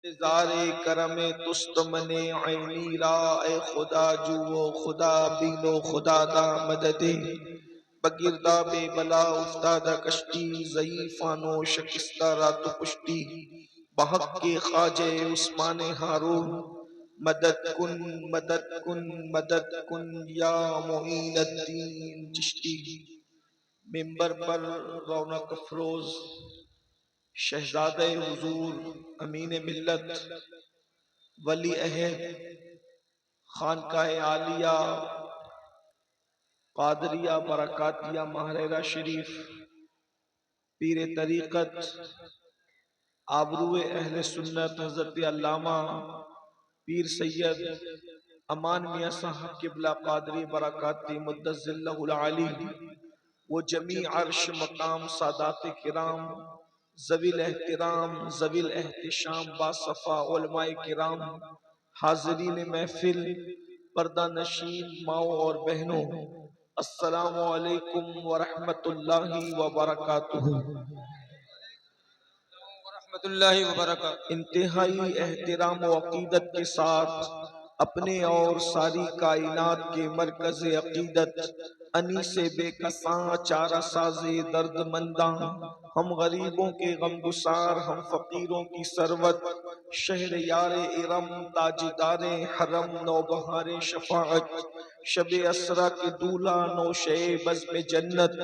ज़ारे करमे तुस्त मने ऐनी रा ए खुदा जुओ खुदा बीनो खुदा दा मददे बगिरदा बेबला उफ्तादा कश्ती ज़ईफ़ानो शकिस्ता रात पुश्ती बहक के ख्वाजे उस्माने हारून मदद कुन या मोइन अद्दीन चिश्ती। मिंबर पर रौनक अफरोज शहजादे हुजूर अमीन मिल्लत वली अहद खानकाए आलिया कादरिया बरकातिया महरेरा शरीफ पीर तरीक़त आबरूए अहले सुन्नत हज़रत अल्लामा पीर सैयद अमान मियां साहब क़िबला कादरी बरकाती मुद्दज़िल्लहुल आली वो जमी अर्श मकाम सादात किराम ज़विल एहतिराम ज़विल एहतिशाम बासफ़ा उलमाए किराम हाज़रीन महफिल पर्दा नशीन माओ और बहनों, अस्सलामु अलैकुम व रहमतुल्लाहि व बरकातुहू। इंतहाई एहतिराम व अक़ीदत के साथ अपने और सारी कायनात के मरकज़ अक़ीदत अनीसे बेकसां चारा साज़े दर्दमंदा हम गरीबों के गमगुसार हम फ़कीरों की सरवत शहर यारे इरम ताजदारे हरम नौबहारे शफाअत शबे असरा के दूल्हा नौशे बज़्म जन्नत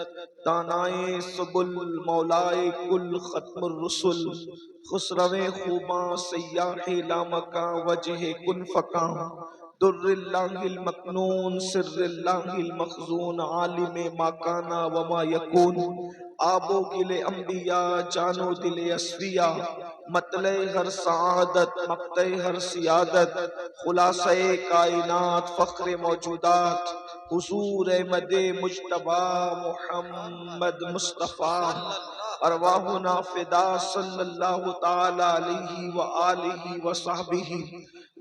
दानाए सुबुल मौलाए कुल खत्मुर रुसुल खुसरवे खूबा सयाहे लामका वजह कुन फका दुर्रिल्लाहिल मकनून सिर्रिल्लाहिल मखजून आलिम माकाना वमा यकून आबो गिले अंबिया जानो दिले अस्फिया मतले हर सआदत मक्ते हर सियादत खुलासे कायनात फ़ख्र मौजूदात हुजूर मदे मुज्तबा मुहम्मद मुस्तफ़ा अरवाहुना फिदा सल्लल्लाहु ताला अलैहि व आलिहि व सहबिही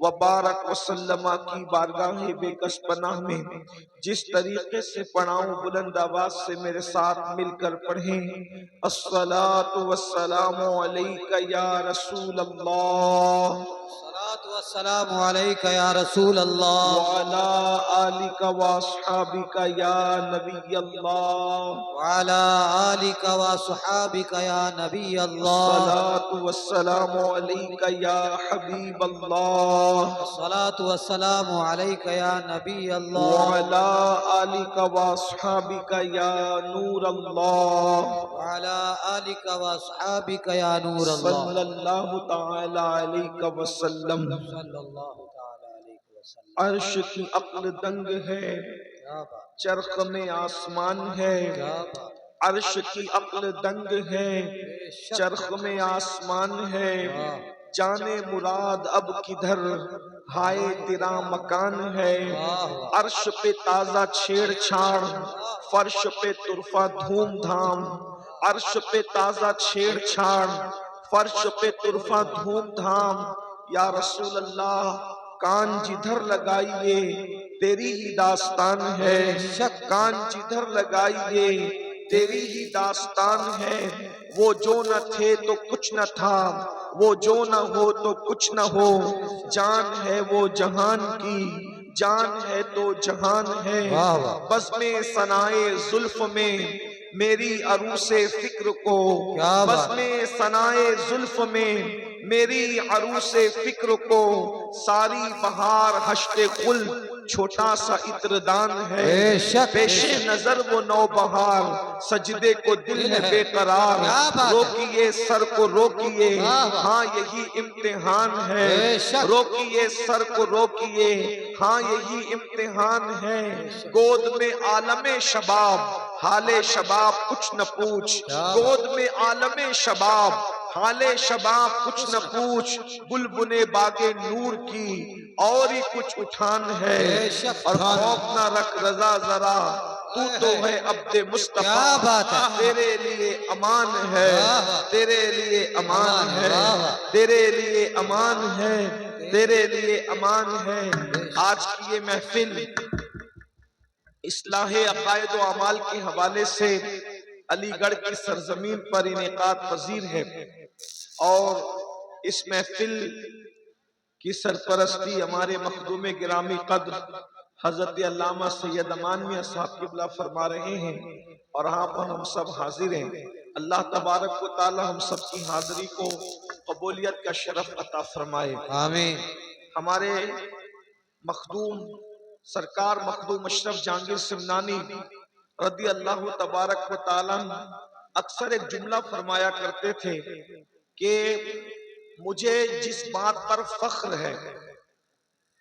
व बारक वसल्लमा की बारगाह बेकस पनाह में जिस तरीके से पढ़ाऊं बुलंद आवाज से मेरे साथ मिलकर पढ़ें। अस्सलातु वस्सलामु अलैका या रसूल अल्लाह वस्सलामु अलैका या रसूल अल्लाह व अला आलिका व अस्हाबिका या नबी अल्लाह व अला आलिका व अस्हाबिका या नबी अल्लाह। अस्सलातु वस्सलामु अलैका या हबीब अल्लाह अस्सलातु वस्सलामु अलैका या नबी अल्लाह व अला आलिका व अस्हाबिका या नूर अल्लाह व अला आलिका व अस्हाबिका या नूर अल्लाह सल्लल्लाहु ताला अलैहि वसल्लम। सल्लल्लाहु ताला अलैहि वसल्लम। अर्श की अक्ल दंग है, क्या बात, चरख में आसमान है। क्या बात, अर्श की अक्ल दंग है, चरख में आसमान है। जाने मुराद अब किधर हाय तेरा मकान है। अर्श पे ताजा छेड़छाड़, फर्श पे तुरफा धूमधाम। अर्श पे ताजा छेड़छाड़, फर्श पे तुरफा धूमधाम। या रसूल अल्लाह कान जिधर लगाइए तेरी ही दास्तान है। कान जिधर लगाइए तेरी ही दास्तान है। वो जो न थे तो कुछ न था, वो जो न हो तो कुछ न हो। जान है वो जहान की, जान है तो जहान है। बस में सनाए जुल्फ में मेरी अरूसे फिक्र को, बस में सनाए जुल्फ में मेरी अरूसे फिक्र को। सारी बहार हश्ते कुल छोटा सा इत्रदान है। पेशे नजर वो नौबहार सजदे को दिल है बेकरार। रोकिए सर को रोकिए, हाँ यही इम्तिहान है। रोकिए सर को रोकिए, हाँ यही इम्तिहान है। गोद में आलमे शबाब हाले शबाब कुछ न पूछ। गोद में आलमे शबाब हाले शबाब कुछ न पूछ। बुलबुले बागे नूर की और ही कुछ उठान है। और खौफ न रख रजा जरा, तू तो है अब्दे मुस्तफा। तेरे लिए अमान है, तेरे लिए अमान है, तेरे लिए अमान है, तेरे लिए अमान है। आज की ये महफिल इस्लाहे अकायद व अमाल के हवाले से अलीगढ़ की सरजमीन पर इनेकाद पजीर है। और इस महफिल की सरपरस्ती हमारे मखदूम गिरामी कद्र हजरत अल्लामा सैयद अमान मियां साहब किबला फरमा रहे हैं और यहाँ पर हम सब हाजिर हैं। अल्लाह तबारक व तआला हम सब की हाजिरी को कबूलियत का शरफ अता फरमाए, आमीन। हमारे मखदूम सरकार मखदूम अशरफ जहांगीर सिमनानी रदी अल्लाह तबारक व तआला अक्सर एक जुमला फरमाया करते थे कि मुझे जिस बात पर फख्र है,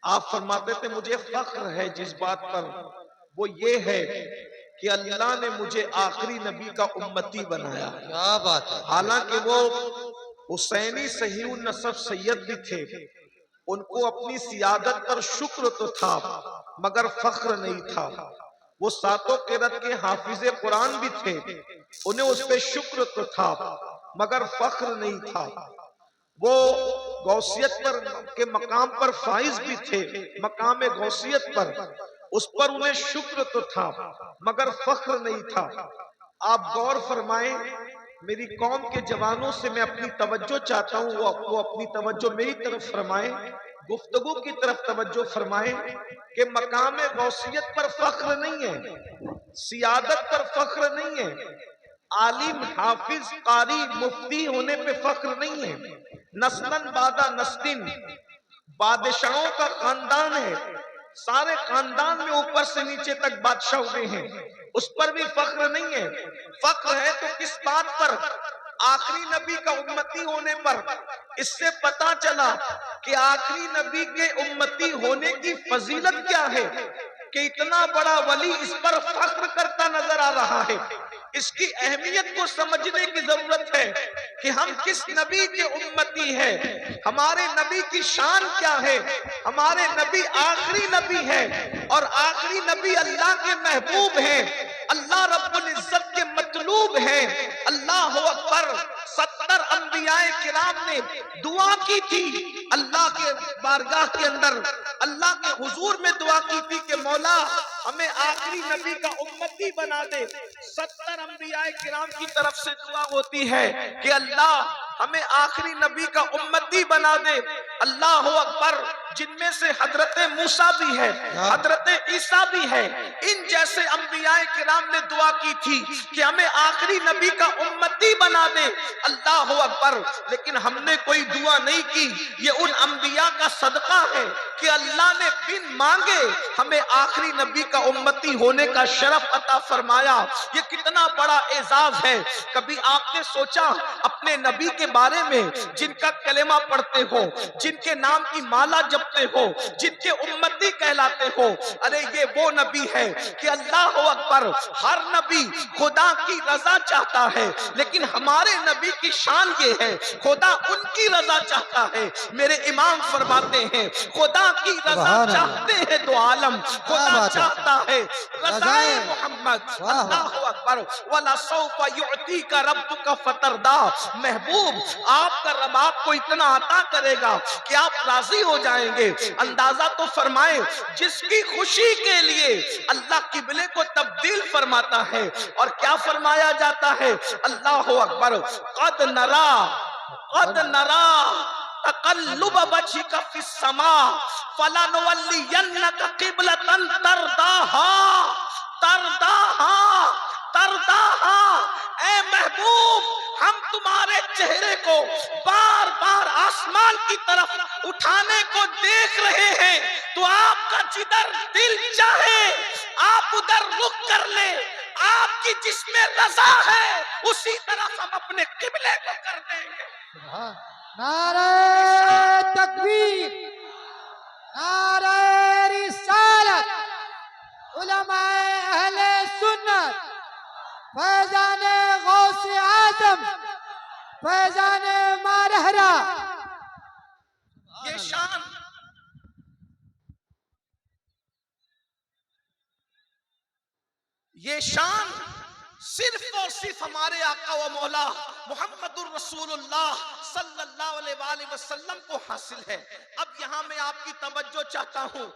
आप फरमाते थे मुझे फख्र है जिस बात पर, वो ये है कि अल्लाह ने मुझे आखिरी नबी का उम्मती बनाया। क्या बात है। हालांकि वो हुसैनी सहीउन नसब सैयद भी थे, उनको अपनी सियादत पर शुक्र तो था मगर फख्र नहीं था। वो सातों क़िरात के हाफिज़े कुरान भी थे, उन्हें उस पे शुक्र तो था मगर फख्र नहीं था। वो गौसियत पर के मकाम पर फाइज भी थे, मकाम गौसियत पर, उस पर उन्हें शुक्र तो था मगर फख्र नहीं था। आप गौर फरमाएं, मेरी कौम के जवानों से मैं अपनी तवज्जो चाहता हूँ, वो अपनी तवज्जो मेरी तरफ फरमाएं, गुफ्तगू की तरफ तवज्जो फरमाएं कि मकाम गौसियत पर फख्र नहीं है, सियादत पर फख्र नहीं है, आलिम हाफिज कारी मुफ्ती होने पे फख्र नहीं है, नस्लन बादा नस्लिन बादशाहों का खानदान है, सारे खानदान में ऊपर से नीचे तक बादशाह हुए हैं, उस पर भी फख्र नहीं है। फख्र है तो किस बात पर? आखिरी नबी का उम्मती होने पर। इससे पता चला कि आखिरी नबी के उम्मती होने की फजीलत क्या है कि इतना बड़ा वली इस पर फख्र करता नजर आ रहा है। इसकी अहमियत को समझने की जरूरत है कि हम किस नबी के उम्मती हैं, हमारे नबी की शान क्या है। हमारे नबी आखिरी नबी है और आखिरी नबी अल्लाह के महबूब हैं, अल्लाह रब्बुल इज्जत के मतलूब हैं। अल्लाह अकबर। 70 अंबियाए किराम ने दुआ की थी अल्लाह के बारगाह के अंदर, अल्लाह के हुजूर में दुआ की थी कि मौला हमें आखिरी नबी का उम्मती बना दे। 70 अंबियाए किराम की तरफ से दुआ होती है कि अल्लाह हमें आखिरी नबी का उम्मती बना दे। अल्लाह अकबर। जिनमें से हजरत मूसा भी है, हजरत ईसा भी है, इन जैसे अंबियाए किराम ने दुआ की थी कि हमें आखिरी नबी का उम्मती बना दे। अल्लाह अकबर। लेकिन हमने कोई दुआ नहीं की, ये उन अंबिया का सदका है कि अल्लाह ने बिन मांगे हमें आखिरी नबी का उम्मती होने का शरफ अता फरमाया। ये कितना बड़ा एजाज है। कभी आपने सोचा अपने नबी के बारे में, जिनका कलेमा पढ़ते हो, जिनके नाम की माला जपते हो, जिनके उम्मती कहलाते हो, अरे ये वो नबी है कि अल्लाह अकबर। हर नबी खुदा की रजा चाहता है, लेकिन हमारे नबी की शान ये है खुदा उनकी रजा चाहता है। मेरे इमाम फरमाते हैं खुदा की रजा चाहते हैं दो आलम, खुदा चाहता है रज़ाए मोहम्मद। अल्लाह अकबर। वला सौफा युअतीका रब्बुका फतरदा। महबूब आपका रब आपको इतना अता करेगा कि आप राजी हो जाएंगे। अंदाजा तो फरमाए, जिसकी खुशी के लिए अल्लाह किबले को तब्दील फरमाता है। और क्या फरमाया जाता है? अल्लाह अकबर। कद नरा तक़ल्लुब वजहिका फिस समा फलनुवल्लियन्नका क़िबलतन तरदाहा। ए महबूब, हम तुम्हारे चेहरे को बार बार आसमान की तरफ उठाने को देख रहे हैं, तो आपका जिधर दिल चाहे आप उधर रुख कर ले। आपकी जिसमें रजा है उसी तरफ हम अपने किबले को कर देंगे। नारे तकबीर, नारे रिसालत, उलमाए अहले सुन्नत, फैजाने गौसे आजम, फैजाने मारहरा। ये शान सिर्फ और सिर्फ हमारे आका व मौला मुहम्मदुर रसूलुल्लाह सल्लल्लाहु अलैहि वसल्लम को हासिल है। अब यहाँ मैं आपकी तवज्जो चाहता हूँ,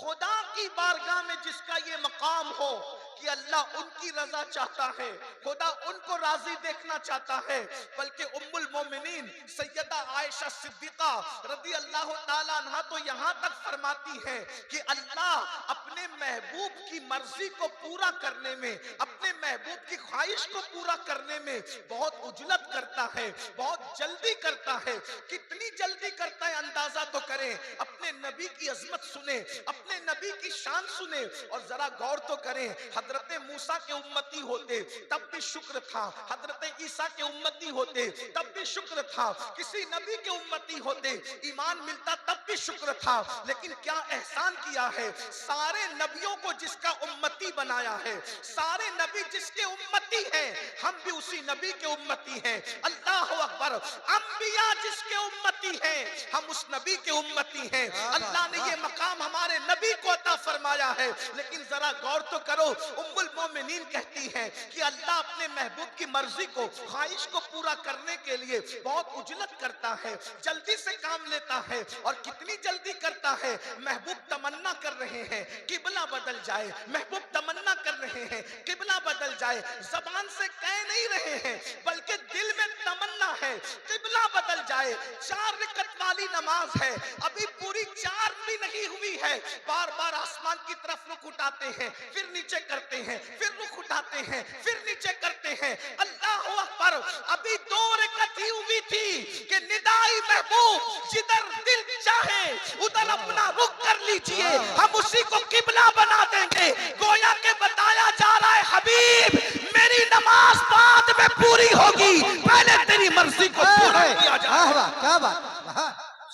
खुदा की बारगाह में जिसका ये मकाम हो कि अल्लाह उनकी रजा चाहता है, खुदा उनको राजी देखना चाहता है। बल्कि उम्मुल मोमिनीन सैयदा आयशा सिद्दीका रदी अल्लाह ताला अन्हा तो यहाँ तक फरमाती है कि अल्लाह अपने महबूब की मर्जी को पूरा करने में, अपने महबूब की ख्वाहिश को पूरा करने में बहुत उजलत करता है, बहुत जल्दी करता है। कितनी जल्दी करता है अंदाजा तो करें। अपने नबी की अजमत सुने, अपने नबी की शान सुने और जरा गौर तो करें। हजरत मूसा के उम्मती होते तब भी शुक्र था, हजरत ईसा के उम्मती होते तब भी शुक्र था, किसी नबी के उम्मती होते ईमान मिलता तब भी शुक्र था। लेकिन क्या एहसान किया है, सारे नबियों को जिसका उम्मती बनाया है, सारे नबी जिसके उम्मती हैं, हम भी उसी नबी के उम्मती हैं। अल्लाह अकबर। अंबिया जिसके उम्मती हैं, हम उस नबी के उम्मती हैं। अल्लाह ने ये मकाम हमारे नबी को अता फरमाया है। लेकिन जरा गौर तो करो, उम्मुल मोमिनीन कहती हैं कि अल्लाह अपने महबूब की मर्जी को, ख्वाहिश को पूरा करने के लिए बहुत उजलत करता है, जल्दी से काम लेता है। और कितनी जल्दी करता है, महबूब तमन्ना कर रहे हैं किबला बदल जाए, महबूब तमन्ना कर रहे हैं किबला बदल जाए, जबान से कह नहीं रहे हैं बल्कि दिल में तमन्ना है किबला बदल जाए। 4 रकअत वाली नमाज है, अभी पूरी 4 भी नहीं हुई है, बार बार आसमान की तरफ रुख उठाते हैं, फिर नीचे करते हैं, फिर रुख उठाते हैं, फिर नीचे करते हैं। अल्लाह अकबर। अभी 2 रकअत ही हुई थी कि निदाई महबूब जिधर दिल चाहे उधर अपना रुख कर लीजिए, हम उसी को किबला बना देंगे। गोया के बताया जा रहा है, हबीब मेरी नमाज बाद में पूरी होगी, पहले तेरी मर्जी को पूरा किया जाएगा। क्या बात,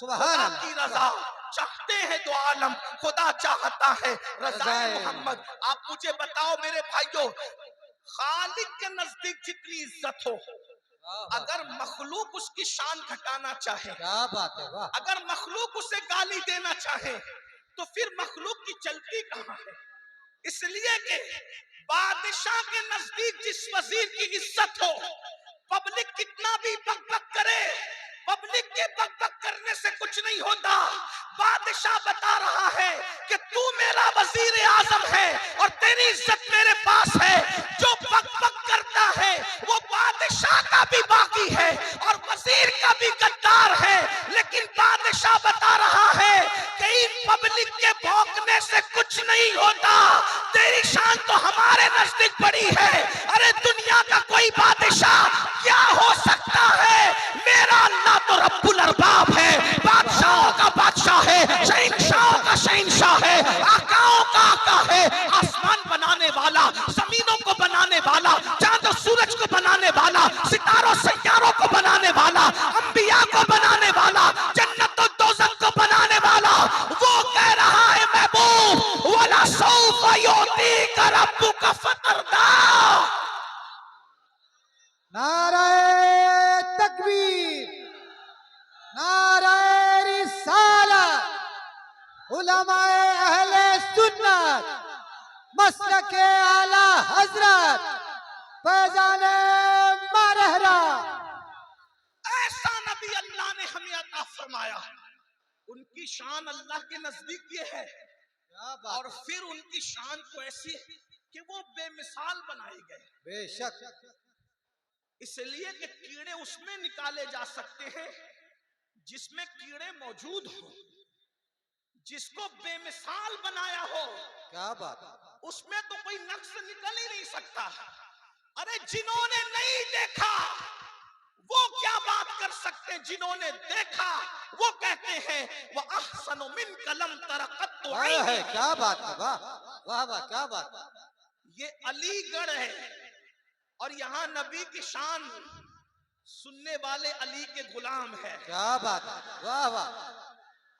सुभान खुदा की रजा चाहते हैं दो आलम, खुदा चाहता है रज़ाए मोहम्मद। आप मुझे बताओ मेरे भाइयों, खालिक के नजदीक जितनी इज्जत हो, अगर मखलूक उसकी शान घटाना चाहे, क्या बात है, वाह। अगर मखलूक उसे गाली देना चाहे तो फिर मखलूक की चलती कहां है? इसलिए कि बादशाह के नजदीक जिस वजीर की इज्जत हो, पब्लिक कितना भी बकबक करे, पब्लिक के बकबक करने से कुछ नहीं होता। बादशाह बता रहा है कि तू मेरा वजीर आजम है और तेरी इज्जत मेरे पास है। जो बकबक करता है वो बादशाह का भी बाकी है और वजीर का भी गद्दार है। लेकिन बादशाह बता रहा है कि इन पब्लिक के भौंकने से कुछ नहीं होता, तेरी शान तो हमारे नजदीक बड़ी है। अरे दुनिया का कोई बादशाह क्या हो सकता है, मेरा अल्लाह तो रब्बुल अरबाब है, बादशाहों का बादशाह है, शहंशाहों का शहंशाह है, आकाओं का आका है। आसमान बनाने वाला, जमीनों को बनाने वाला, चांद और सूरज को बनाने वाला, सितारों सैयारों को बनाने वाला, अंबिया को बनाने वाला, जन्नत और दोज़ख को बनाने वाला, वो कह रहा है महबूब वला सौफा युतीका रब्बुका फतरदा। नारे तकबीर, नारे रिसालत, उलमाए अहले सुन्नत, मसलके आला हजरत फैजाने मारहरा। ऐसा नबी अल्लाह ने हमें अता फरमाया। उनकी शान अल्लाह के नजदीक ये है और फिर उनकी शान को ऐसी कि वो बेमिसाल बनाए गए। बेशक। इसलिए कि कीड़े उसमें निकाले जा सकते हैं जिसमें कीड़े मौजूद हो, जिसको बेमिसाल बनाया हो। क्या बात, उसमें तो कोई नक्श निकल ही नहीं सकता। अरे जिन्होंने नहीं देखा वो क्या बात कर सकते, जिन्होंने देखा वो कहते हैं वह अहसनु मिन कलम तरक़त है। क्या बात है, वाह वाह वाह, क्या बात। ये अलीगढ़ है और यहाँ नबी की शान सुनने वाले अली के गुलाम है। क्या बात है, वाह वाह।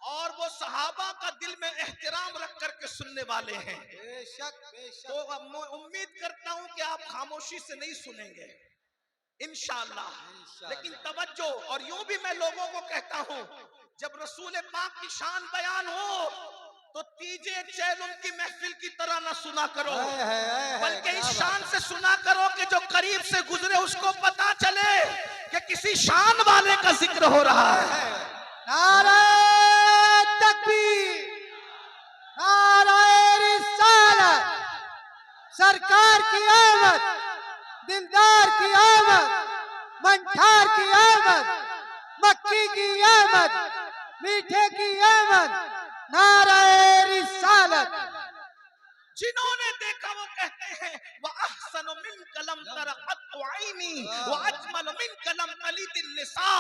और वो सहाबा का दिल में एहतराम रख करके सुनने वाले हैं। बेशक बेशक। तो मैं उम्मीद करता हूं कि आप खामोशी से नहीं सुनेंगे इंशाअल्लाह। लेकिन तवज्जो, और यूं भी मैं लोगों को कहता हूं, जब रसूल पाक की शान बयान हो तो तीजे चैलुम की महफिल की तरह ना सुना करो, बल्कि इस शान से सुना करो कि जो करीब से गुजरे उसको पता चले कि किसी शान वाले का जिक्र हो रहा है। नारे तकबीर, नारे रिसालत, सरकार की आमद, दिलदार की आमद, मंठार की आमद, मक्की की आमद, मीठे की आमद, नाराए रिसालत। जिन्होंने देखा वो कहते हैं वह अहसन मिन कलम तरअत आईनी व अजमल मिन कलम तलीदिन निसा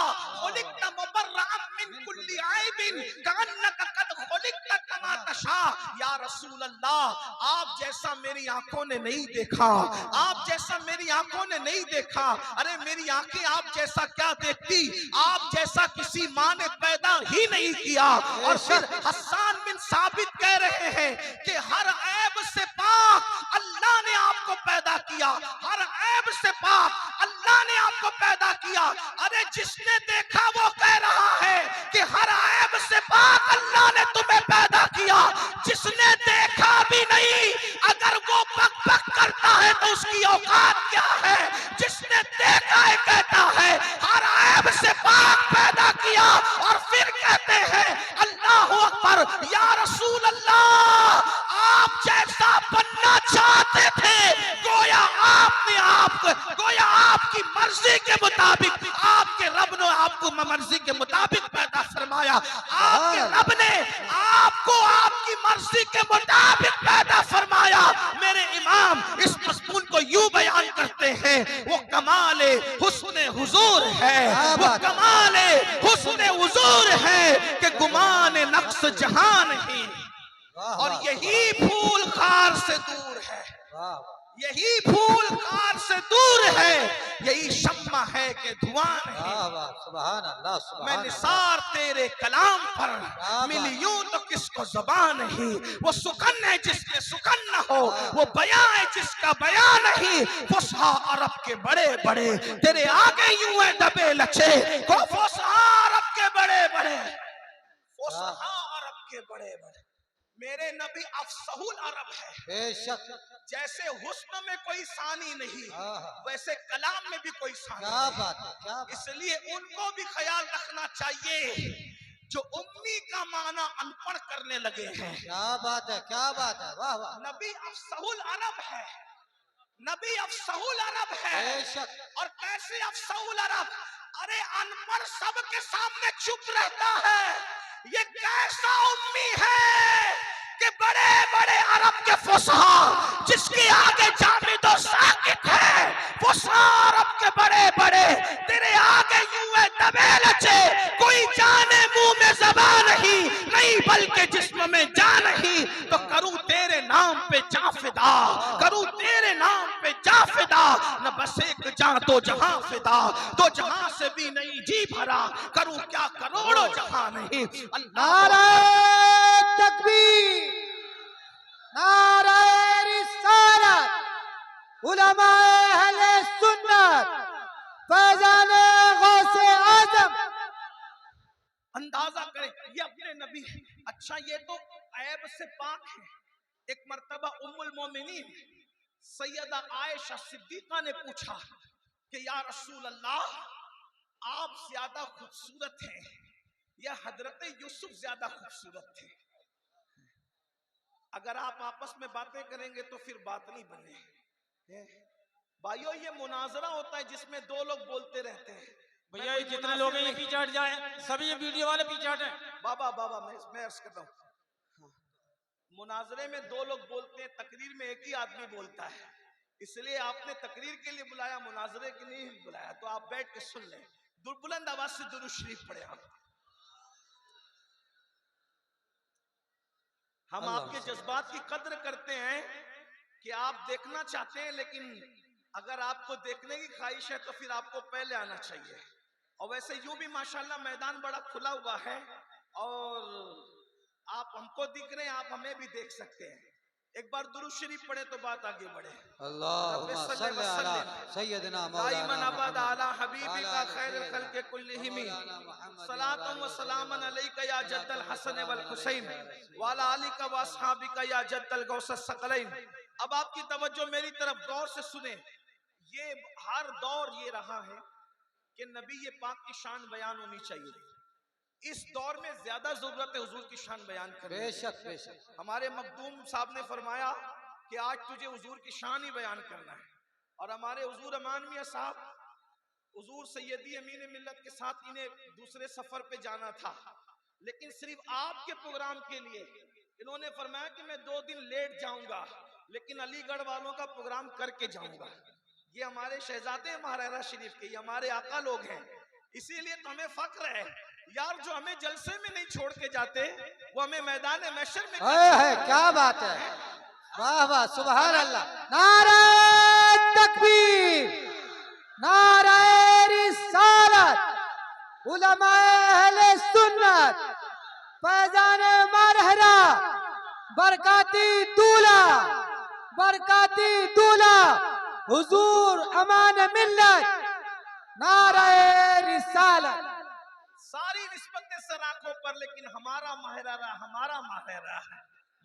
खुलिक़त मुबर्रअन मिन कुल्ली ऐबिन कअन्नका कद खुलिक़त कमा तशा। या रसूल अल्लाह, आप जैसा मेरी आंखों ने नहीं देखा, आप जैसा मेरी आंखों ने नहीं देखा। अरे मेरी आंखें आप जैसा क्या देखती, आप जैसा किसी माँ ने पैदा ही नहीं किया। और फिर हस्सान बिन साबित कह रहे हैं कि हर ऐब से पाक अल्लाह ने आपको पैदा किया, हर ऐब से पाक अल्लाह ने आपको पैदा किया। अरे जिसने देखा वो कह रहा है कि हर ऐब से पाक अल्लाह ने तुम्हें पैदा किया। जिसने देखा भी नहीं, अगर वो बक बक करता है तो उसकी औकात क्या है। जिसने देखा है कहता है हर ऐब से पाक पैदा किया, और फिर कहते हैं अल्लाह अकबर। या रसूल अल्लाह, आप जैसा बनना चाहते थे, गोया आपकी मर्जी के मुताबिक आपके रब ने आपको मर्जी के मुताबिक पैदा फरमाया। आपके रब ने आपको आपकी मर्जी के मुताबिक पैदा फरमाया। मेरे इमाम इस मज़मून को यूं बयान करते हैं, वो कमाले हुस्न हुजूर है, वो कमाले हुस्न हुजूर है कि गुमान नक्श जहां नहीं। और यही फूल खार से दूर है, यही फूल खार से दूर है, यही शम्मा है कि धुआं नहीं। सुभान अल्लाह, सुभान मैं निसार तेरे कलाम पर मिली यूं तो किसको ज़बान नहीं। वो सुखन है जिसके सुखन न हो, वो बयां है जिसका बयां नहीं। फुसहा अरब के बड़े बड़े तेरे आगे यूं है दबे लचे को। फुसहा अरब के बड़े बड़े, फुसहा अरब के बड़े बड़े। मेरे नबी अफसहुल अरब है। बेशक, जैसे हुस्न में कोई सानी नहीं, वैसे कलाम में भी कोई सानी क्या नहीं। बात है, क्या बात। इसलिए उनको भी ख्याल रखना चाहिए जो उम्मी का माना अनपढ़ करने लगे हैं। क्या बात है, क्या बात है, वाह वाह। नबी अफसहुल अरब है, नबी अफसहुल अरब है। बेशक। और कैसे अफसहुल अरब, अरे अनपढ़ सबके सामने चुप रहता है। ये कैसा उम्मी है कि बड़े बड़े अरब के फुसहा जिसके आगे जामिद और साकित है, फुसहा अरब के बड़े बड़े तेरे आगे यूं है दबे लचे। कोई जाने मुंह में ज़बान नहीं बल्कि जिस्म में जान नहीं। तो करूं तेरे नाम पे जा फिदा, करूं तेरे नाम पे जा फिदा। न बस एक जान तो जहां फिदा, तो जहां से भी नहीं जी भरा। करूं क्या करोड़ों जहां नहीं। नाराए तकबीर, नाराए रिसालत, उलमाए अहले सुन्नत, फैजाने गौसे आजम। अंदाजा करें ये अपने नबी है। अच्छा ये तो ऐब से पाक है। एक मर्तबा उम्मुल मोमिनीन सैयदा आयशा सिद्दीका ने पूछा कि या रसूल अल्लाह, आप ज्यादा खूबसूरत हैं या हजरत यूसुफ ज्यादा खूबसूरत थे। अगर आप आपस में बातें करेंगे तो फिर बात नहीं बने। भाइयों ये मुनाजरा होता है जिसमें दो लोग बोलते रहते हैं। भैया ये जितने लोग हैं ये पीछे हट जाए, सभी ये वीडियो वाले पीछे हटे। बाबा बाबा मैं अर्ज कर रहा हूँ, मुनाजरे में दो लोग बोलते हैं, तकरीर में एक ही आदमी बोलता है। इसलिए आपने तकरीर के लिए बुलाया, मुनाजरे के लिए बुलाया। तो आप बैठ के सुन लें, बुलंद आवाज से दुरूद शरीफ पढ़े। हम आपके जज्बात की कद्र करते हैं कि आप देखना चाहते हैं, लेकिन अगर आपको देखने की ख्वाहिश है तो फिर आपको पहले आना चाहिए। और वैसे यूं भी माशाल्लाह मैदान बड़ा खुला हुआ है और आप हमको दिख रहे हैं, आप हमें भी देख सकते हैं। एक बार दुरूद शरीफ पढ़े तो बात आगे बढ़े। अल्लाहुम्मा सल्ली अला सय्यदना दाइमन मौलाना अबद अला हबीबिका खैरुल खल्क़ि कुल्लिहिम सलातुन व सलामन अलैका या जद्दल हसन वल हुसैन व अला आलिका व अस्हाबिका या जद्दल गौसस सकलैन। अब आपकी तवज्जो मेरी तरफ गौर से सुने। ये हर दौर ये रहा है कि नबी ये पाक की शान बयान होनी चाहिए। इस दौर में ज्यादा जरूरत है हुजूर की शान बयान करने की। बेशक बेशक। हमारे मखदूम साहब ने फरमाया कि आज तुझे हुजूर की शान ही बयान करना है। और हमारे हुजूर अमान मियां साहब, हुजूर सैयदी अमीन मिल्लत के साथ इन्हें दूसरे सफर पे जाना था, लेकिन सिर्फ आपके प्रोग्राम के लिए इन्होंने फरमाया कि मैं 2 दिन लेट जाऊंगा, लेकिन अलीगढ़ वालों का प्रोग्राम करके जाऊंगा। ये हमारे शहजादे महाराजा शरीफ के, ये हमारे आका लोग हैं, इसीलिए तो हमें फख्र है यार, जो हमें जलसे में नहीं छोड़ के जाते वो हमें मैदान महशर में है क्या बात है, वाह वाह सुभान अल्लाह। नारे तकबीर, नारे रिसालत, उलमाए अहले सुन्नत, फैजान मरहरा, बरकाती दूल्हा, बरकाती दूल्हा हुजूर अमान मिल्लत, नारे रिसालत। सारी निस्बतें सर आंखों पर, लेकिन हमारा महरेरा है,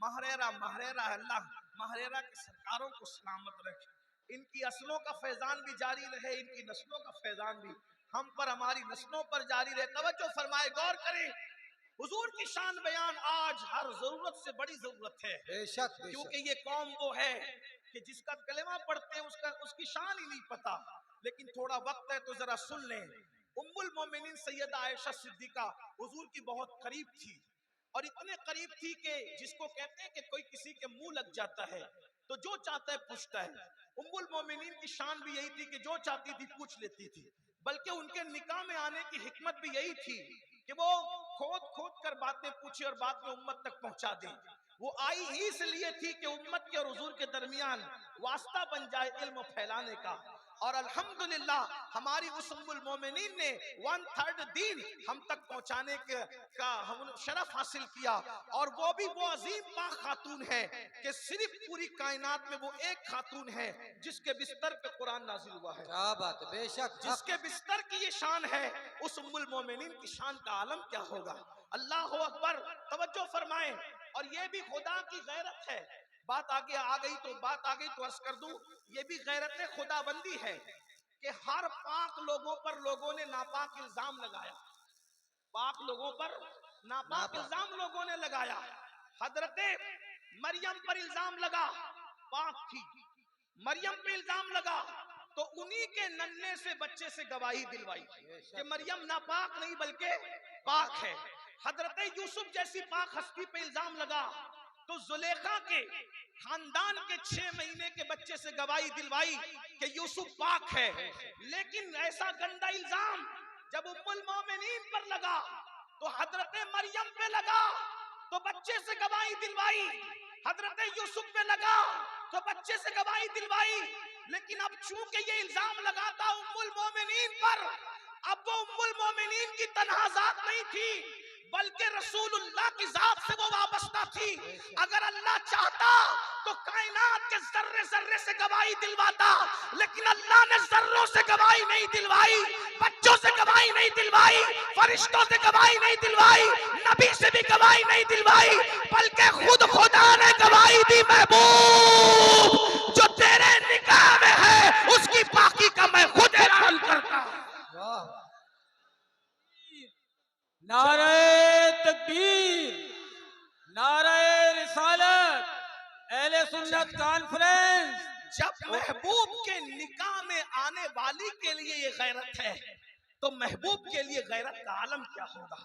महरेरा है। अल्लाह महरेरा के सरकारों को सलामत रखे, इनकी असलों का फैजान भी जारी रहे, इनकी नस्लों का फैजान भी हम पर, हमारी नस्लों पर जारी रहे। तवज्जो फरमाए, गौर करें, हुजूर की शान बयान आज हर जरूरत से बड़ी जरूरत है, बेशक क्योंकि ये कौम वो है कि जिसका कलेमा पढ़ते हैं उसकी शान ही नहीं पता। लेकिन थोड़ा वक्त है तो जरा सुन लें। उम्मुल मोमिनीन सैयदा आयशा सिद्दीका हुजूर की बहुत करीब थी, और इतने करीब थी कि जिसको कहते हैं कि कोई किसी के मुंह लग जाता है तो जो चाहता है पूछता है। उम्मुल मोमिनीन की शान भी यही थी कि जो चाहती थी पूछ लेती थी, बल्कि उनके निकाह में आने की हिकमत भी यही थी कि वो खोद कर बातें पूछे और बाद में उम्मत तक पहुंचा दे। वो आई ही इसलिए थी कि उम्मत के और हुजूर के दरमियान वास्ता बन जाए इल्म फैलाने का। और अल्हम्दुलिल्लाह हमारी उस उम्मुल मोमिनीन ने 1/3 दीन हम तक पहुंचाने का हम शरफ हासिल किया। और वो भी वो अजीम पाक खातून है कि सिर्फ पूरी कायनात में वो एक खातून है जिसके बिस्तर पे कुरान नाजिल हुआ है। क्या बात है, बेशक जिसके बिस्तर की ये शान है, उस उम्मुल मोमिनीन की शान का आलम क्या होगा। अल्लाह अकबर, तवज्जो फरमाएं। और ये भी खुदा की गैरत है, बात आगे आ गई तो अर्ज कर दूं, ये भी गैरत खुदाबंदी है कि हर पाक लोगों पर लोगों ने नापाक इल्जाम लगाया, पाक लोगों पर नापाक इल्जाम लोगों ने लगाया। हजरते मरियम पर इल्जाम लगा, पाक थी, मरियम पे इल्जाम लगा तो उन्हीं के नन्हे से बच्चे से गवाही दिलवाई कि मरियम नापाक नहीं बल्कि पाक है। हजरते यूसुफ जैसी पाक हस्ती पे इल्जाम लगा तो जुलेखा के खानदान के 6 महीने के बच्चे से गवाही दिलवाई कि यूसुफ पाक है। लेकिन ऐसा गंदा इल्जाम जब उम्मुल मोमिनीन पर लगा तो हजरते मरियम पे लगा तो बच्चे से गवाही दिलवाई, हजरते यूसुफ पे लगा तो बच्चे से गवाही दिलवाई। लेकिन अब चूंकि ये इल्जाम लगाता उम्मुल मोमिनीन पर, अब वो उम्मुल मोमिनीन की तन्हा जात नहीं थी बल्कि रसूलुल्लाह की जात से वो वाबस्ता थी। अगर अल्लाह चाहता तो कायनात के जर्रे जर्रे से गवाही दिलवाता, लेकिन अल्लाह ने जर्रों से गवाही नहीं दिलवाई, बच्चों से गवाही नहीं दिलवाई, फरिश्तों से गवाही नहीं दिलवाई, नबी से भी गवाही नहीं दिलवाई, बल्कि खुद खुदा ने गवाही दी, महबूब जो तेरे निकाह में है उसकी पाकी का मैं खुद ऐलान करता। नारे तकबीर, नारे रिसालत, अहले सुन्नत कॉन्फ्रेंस। जब महबूब के निकाह में आने वाली के लिए ये गैरत है तो महबूब के लिए गैरत का आलम क्या होगा,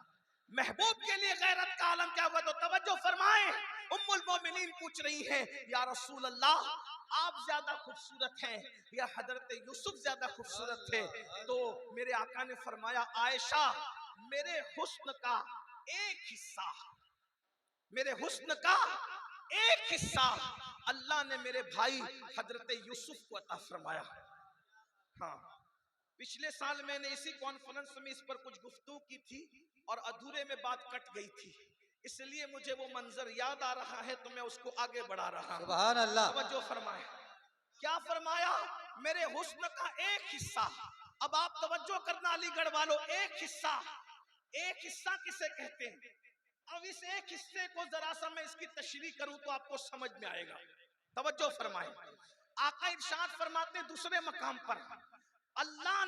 महबूब के लिए गैरत का आलम क्या होगा। तो तवज्जो फरमाएं, उम्मुल मोमिनीन पूछ रही हैं, या रसूल अल्लाह आप ज्यादा खूबसूरत हैं या हजरत यूसुफ ज्यादा खूबसूरत थे। तो मेरे आका ने फरमाया, आयशा मेरे हुस्न का एक हिस्सा, मेरे हुस्न का एक हिस्सा अल्लाह ने मेरे भाई हजरत यूसुफ को अता फरमाया। हाँ, पिछले साल मैंने इसी कॉन्फ्रेंस में इस पर कुछ गुफ्तगू की थी और अधूरे में बात कट गई थी, इसलिए मुझे वो मंजर याद आ रहा है तो मैं उसको आगे बढ़ा रहा हूं। सुभान अल्लाह। तवज्जो फरमाए, क्या फरमाया, मेरे हुस्न का एक हिस्सा। अब आप तवज्जो करना अलीगढ़ वालों, एक हिस्सा, एक हिस्सा किसे कहते हैं। अब इस एक हिस्से को जरा सा मैं इसकी तशरीह करूं तो आपको समझ में आएगा। तवज्जो फरमाए, आका इरशाद फरमाते दूसरे मकाम पर, अल्लाह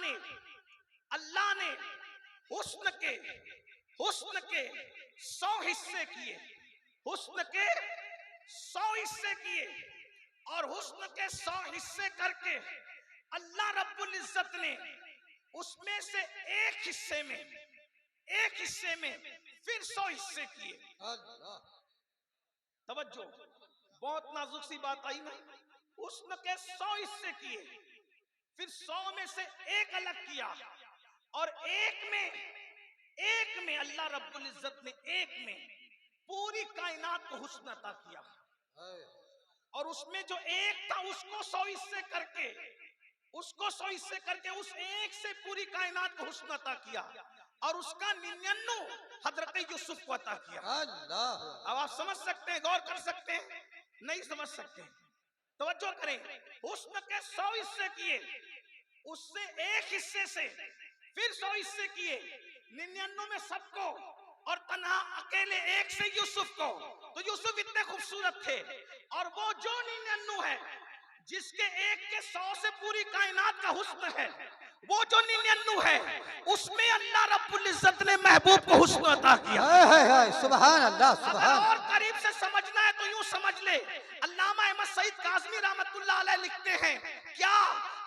ने हुस्न के 100 हिस्से किए, हुस्न के 100 हिस्से किए, और हुस्न के 100 हिस्से करके अल्लाह रब्बुल इज्जत ने उसमें से एक हिस्से में फिर 100 हिस्से किए। तवज्जो, बहुत नाजुक सी बात आई ना। हुस्न के 100 हिस्से किए, फिर 100 में से एक अलग किया, और एक में अल्लाह रब्बुल इज्जत ने एक में पूरी कायनात को हुस्न अता किया। और उसमें जो एक था उसको 100 हिस्से करके उस एक से पूरी कायनात को हुस्न अता किया, और उसका 99 हजरत यूसुफ को अता किया। अब आप समझ सकते हैं, गौर कर सकते हैं, नहीं समझ सकते तवज्जो करें। हुस्न के 100 हिस्से किए, उससे एक हिस्से से फिर 100 हिस्से किए, 99 में सबको, और तन्हा अकेले एक से यूसुफ को। तो यूसुफ इतने खूबसूरत थे, और वो जो 99 है जिसके एक के 100 से पूरी कायनात का हुस्न है, वो जो 99 है उसमें अल्लाह रब्बुल इज्जत ने महबूब को हुस्न अता किया। सुभान अल्लाह, सुभान। और करीब से समझना है तो यूं समझ ले, अल्लामा अहमद सईद काज़मी रहमतुल्लाह अलैह लिखते हैं, क्या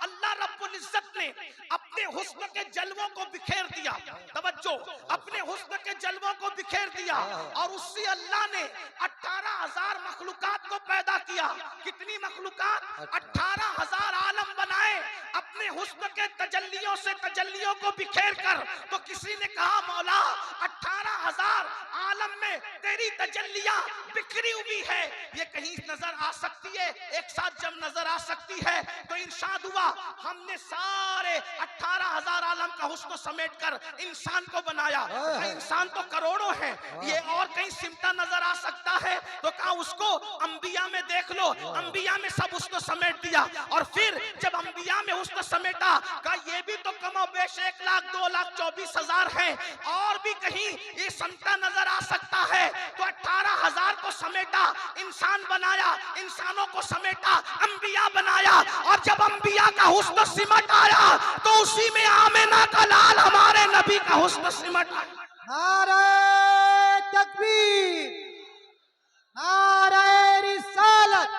अल्लाह रब्बुल इज्जत ने अपने हुस्न के जलवों को बिखेर दिया। तवज्जो, अपने हुस्न के जलवों को बिखेर दिया, और उसी अल्लाह ने 18,000 मखलूकात को पैदा किया। कितनी मखलूकात? 18,000 आलम बनाए अपने हुस्न के तजल्लियों से, तजल्लियों को बिखेर कर। तो किसी ने कहा, मौला 18,000 आलम में तेरी तजल्लियां बिखरी हुई है, ये कहीं नजर आ सकती है, एक साथ जब नजर आ सकती है तो इरशाद हुआ, हमने सारे 18,000 आलम का हुस्न समेट कर इंसान को बनाया। इंसान तो करोड़ों है, ये और कहीं सिमटा नजर आ सकता है, तो कहा उसको अंबिया में देख लो, अंबिया में सब हुस्न समेट दिया। और फिर जब अंबिया में हुस्न समेटा, कहा ये भी तो कमो बेश 1,02,24,000 है, और भी कहीं ये समता नजर आ सकता है। तो 18,000 को समेटा, इंसान बनाया, इंसानों को समेटा, अंबिया बनाया, और जब अंबिया का हुस्न सिमट आया तो उसी में आमिना का लाल हमारे नबी का हुस्न सिमट आया। नारे तकबीर, नारे रिसालत,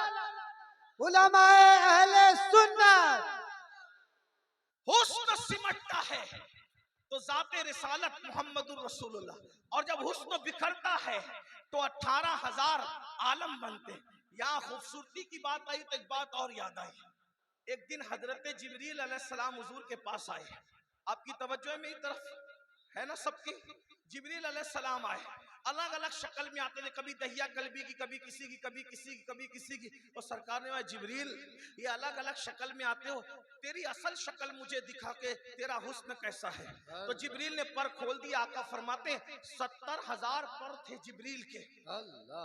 उलमाए अहले सुन्नत। हुस्न सिमटता है तो जाते रिसालत मुहम्मदुर रसूलुल्लाह, और जब हुस्न बिखरता है तो 18,000 आलम बनते। यहाँ खूबसूरती की बात आई तो एक बात और याद आई। एक दिन हजरत जिब्रील अलैहिस्सलाम हुजूर के पास आए। आपकी तवज्जो है मेरी तरफ, है ना सबकी? जिब्रील अलैहिस्सलाम आए, अलग अलग शक्ल में आते थे, कभी दहिया कल्बी की, कभी किसी की, कभी किसी की, कभी किसी की। और सरकार ने कहा, जिब्रील ये अलग अलग शक्ल में आते हो, तेरी असल शक्ल मुझे दिखा के तेरा हुस्न कैसा है। तो जिब्रील ने पर खोल दिया। आका फरमाते 70,000 पर थे जिब्रील के,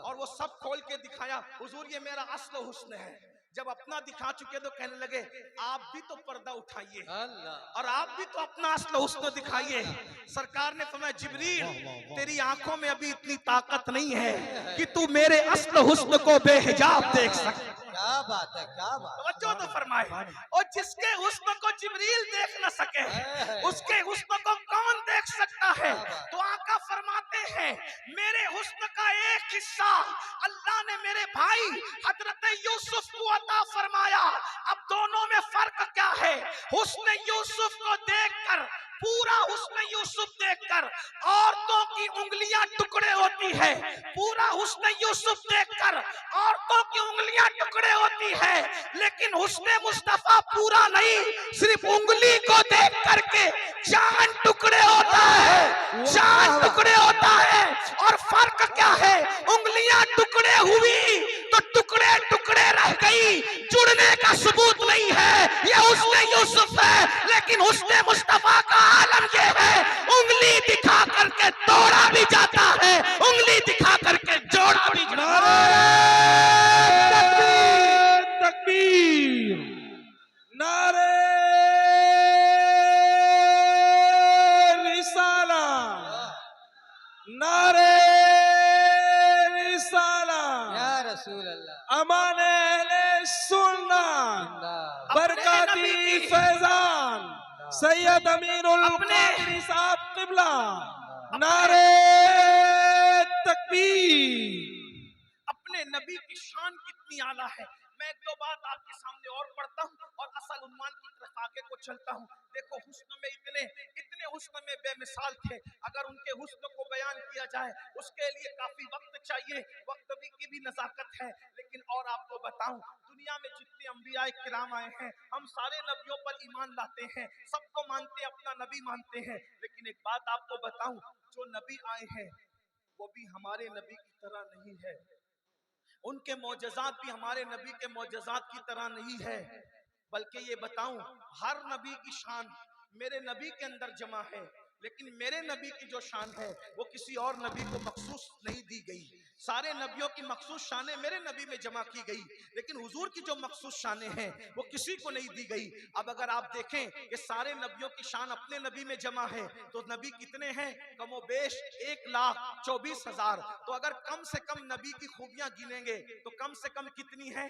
और वो सब खोल के दिखाया, हुजूर ये मेरा असल हुस्न है। जब अपना दिखा चुके तो कहने लगे, आप भी तो पर्दा उठाइए और आप भी तो अपना असल हुस्न दिखाइए। सरकार ने फरमाया, जिब्रील तेरी आंखों में अभी इतनी ताकत नहीं है कि तू मेरे असल हुस्न को बेहिजाब देख सके। क्या बात है, क्या बात। जो तो फरमाए, और जिसके हुस्न को जिब्रील देख न सके उसके हुस्न को कौन देख सकता है। तो आका फरमाते हैं, मेरे हुस्न का एक हिस्सा अल्लाह ने मेरे भाई हजरत यूसुफ को अता फरमाया। अब दोनों में फर्क क्या है? हुस्न यूसुफ को देखकर, पूरा हुस्न यूसुफ देखकर औरतों की उंगलियां टुकड़े होती है। पूरा हुस्न यूसुफ देखकर औरतों की उंगलियां टुकड़े होती है, लेकिन हुस्न मुस्तफा पूरा नहीं, सिर्फ उंगली को देख करके चांद टुकड़े होता है, चांद टुकड़े होता है। और फर्क क्या है? उंगलियां टुकड़े हुई तो टुकड़े टुकड़े रह गई, जुड़ने का सबूत नहीं है। ये हुस्न यूसुफ है, लेकिन हुस्न मुस्तफा का आलम ये है, उंगली दिखा करके तोड़ा भी जाता है, उंगली दिखा करके जोड़ा भी जाता है। तकबीर, नारे रिसाला, नारे रिसाला, या रसूल अल्लाह, अमाने अहले सुन्नत, बरकाती फैजान सैयद अमीरुल कादरी साहब किबला, नारे तकबीर। अपने नबी की शान कितनी आला है। मैं एक दो बात आपके सामने और पढ़ता हूँ और असल उन्वान की तरफ आगे को चलता हूँ। देखो हुस्न में इतने हुस्न में बेमिसाल थे, अगर उनके हुस्न को बयान किया जाए उसके लिए काफी वक्त चाहिए, वक्त की भी नजाकत है। लेकिन और आपको बताऊं, दुनिया में जितने अंबिया किराम आए हैं, हम सारे नबियों पर ईमान लाते हैं, सबको मानते हैं, अपना नबी मानते हैं। लेकिन एक बात आपको बताऊं, जो नबी आए हैं वो भी हमारे नबी की तरह नहीं है, उनके मौजज़ात भी हमारे नबी के मौजज़ात की तरह नहीं है। बल्कि ये बताऊं, हर नबी की शान मेरे नबी के अंदर जमा है, लेकिन मेरे नबी की जो शान है वो किसी और नबी को मखसूस नहीं दी गई। सारे नबियों की मखसूस शानें मेरे नबी में जमा की गई, लेकिन हुजूर की जो मखसूस शानें हैं वो किसी को नहीं दी गई। अब अगर आप देखें कि सारे नबियों की शान अपने नबी में जमा है, तो नबी कितने हैं? कमोबेश 1,24,000। तो अगर कम से कम नबी की खूबियां गिनेंगे तो कम से कम कितनी है?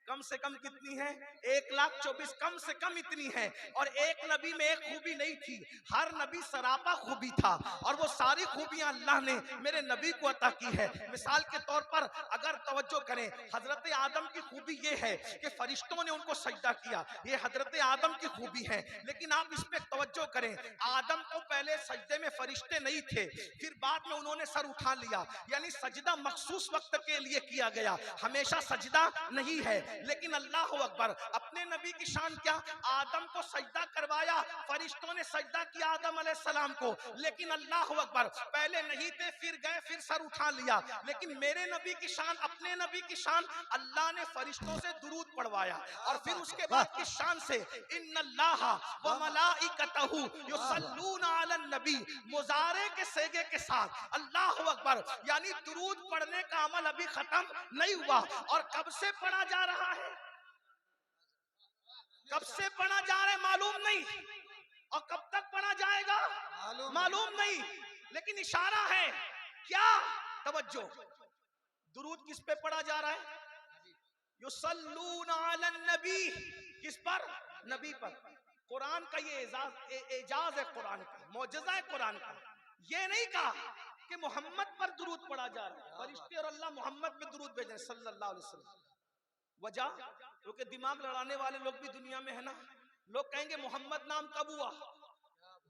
कम से कम कितनी है? 1,24,000, कम से कम इतनी है। और एक नबी में एक खूबी नहीं थी, हर नबी सरापा खूबी था, और वो सारी खूबियां अल्लाह ने मेरे नबी को अता की है। मिसाल के तौर पर अगर तवज्जो करें, हजरत आदम की खूबी ये है कि फरिश्तों ने उनको सजदा किया, ये हजरत आदम की खूबी है। लेकिन आप इसमें तवज्जो करें, आदम को पहले सजदे में फरिश्ते नहीं थे, फिर बाद में उन्होंने सर उठा लिया, यानी सजदा मखसूस वक्त के लिए किया गया, हमेशा सजदा नहीं है। लेकिन अल्लाह अकबर, अपने नबी की शान क्या? आदम को सजदा करवाया, फरिश्तों ने सजदा किया आदम अलैहिस्सलाम को, लेकिन अल्लाह अकबर, पहले नहीं थे, फिर गए, फिर सर उठा लिया। लेकिन मेरे नबी की शान, अपने नबी की शान, अल्लाह ने फरिश्तों से दुरूद पढ़वाया, और फिर उसके बाद की शान से इन्नल्लाह व मलाइकतहु युसल्लूना अलन नबी, मुजारे के सेगे के साथ, अल्लाह अकबर, यानी दुरूद पढ़ने का अमल अभी खत्म नहीं हुआ। और कब से पढ़ा जा रहा है? कब से पढ़ा जा रहा है मालूम नहीं, और कब तक पढ़ा जाएगा मालूम नहीं, लेकिन इशारा है क्या? तवज्जो, दुरूद किस पे पढ़ा जा रहा है? युसल्लूना अलन नबी, किस पर? नबी पर। कुरान का ये एजाज है, कुरान का मौजज़ा है, कुरान का। ये नहीं कहा कि मोहम्मद पर दुरूद पढ़ा जा रहा है, फरिश्ते और अल्लाह मोहम्मद पे दुरूद भेजे सल्लल्लाहु अलैहि वसल्लम। वजह, क्योंकि दिमाग लड़ाने वाले लोग भी दुनिया में है ना। लोग कहेंगे मोहम्मद नाम कब हुआ?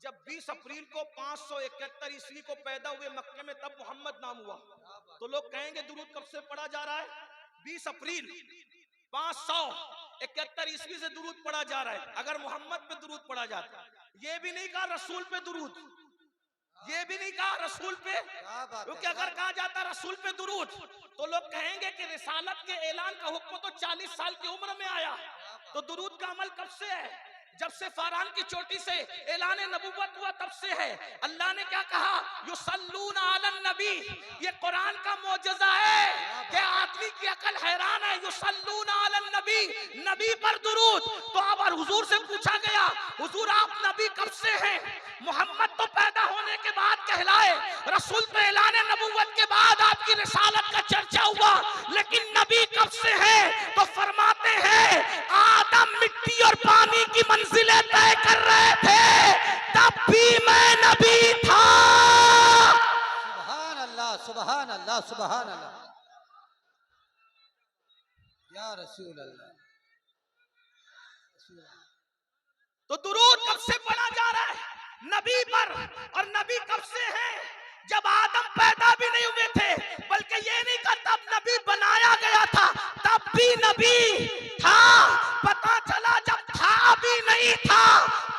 जब 20 अप्रैल को 571 ईस्वी को पैदा हुए मक्के में, तब मोहम्मद नाम हुआ। तो लोग कहेंगे दुरूद कब से पढ़ा जा रहा है? 20 अप्रैल 571 ईस्वी से दुरूद पढ़ा जा रहा है। अगर मोहम्मद पे दुरूद पढ़ा जाता है, ये भी नहीं कहा रसूल पे दुरूद, ये भी नहीं कहा रसूल पे, क्योंकि अगर कहा जाता रसूल पे दुरूद तो लोग कहेंगे कि रिसालत के ऐलान का हुक्म तो 40 साल की उम्र में आया, तो दुरूद का अमल कब से है? जब से फारान की चोटी से ऐलान नबुव्वत हुआ तब से है। अल्लाह ने क्या कहा? युसल्लूना अलन नबी, ये कुरान का मौजज़ा है कि आदमी की अकल हैरान है। युसल्लूना अलन नबी, नबी पर दुरूद। तो अब हुजूर से पूछा गया, हुजूर आप नबी कब से हैं? मोहम्मद तो पैदा होने के बाद कहलाए, रसूल तो ऐलान नबुव्वत के बाद आपकी रिसालत का चर्चा हुआ, लेकिन नबी कब से है? तो फरमाते हैं आदम मिट्टी और पानी की मंजिलें तय कर रहे थे, तब भी मैं नबी था। सुभान अल्लाह, सुभान अल्लाह, सुभान अल्लाह, या रसूल अल्लाह। तो दुरूद कब से पढ़ा जा रहा है? नबी पर। और नबी कब से है? जब आदम पैदा भी नहीं हुए थे, बल्कि ये नहीं कहा तब नबी बनाया गया था, तब भी नबी था। पता चला जब था भी नहीं था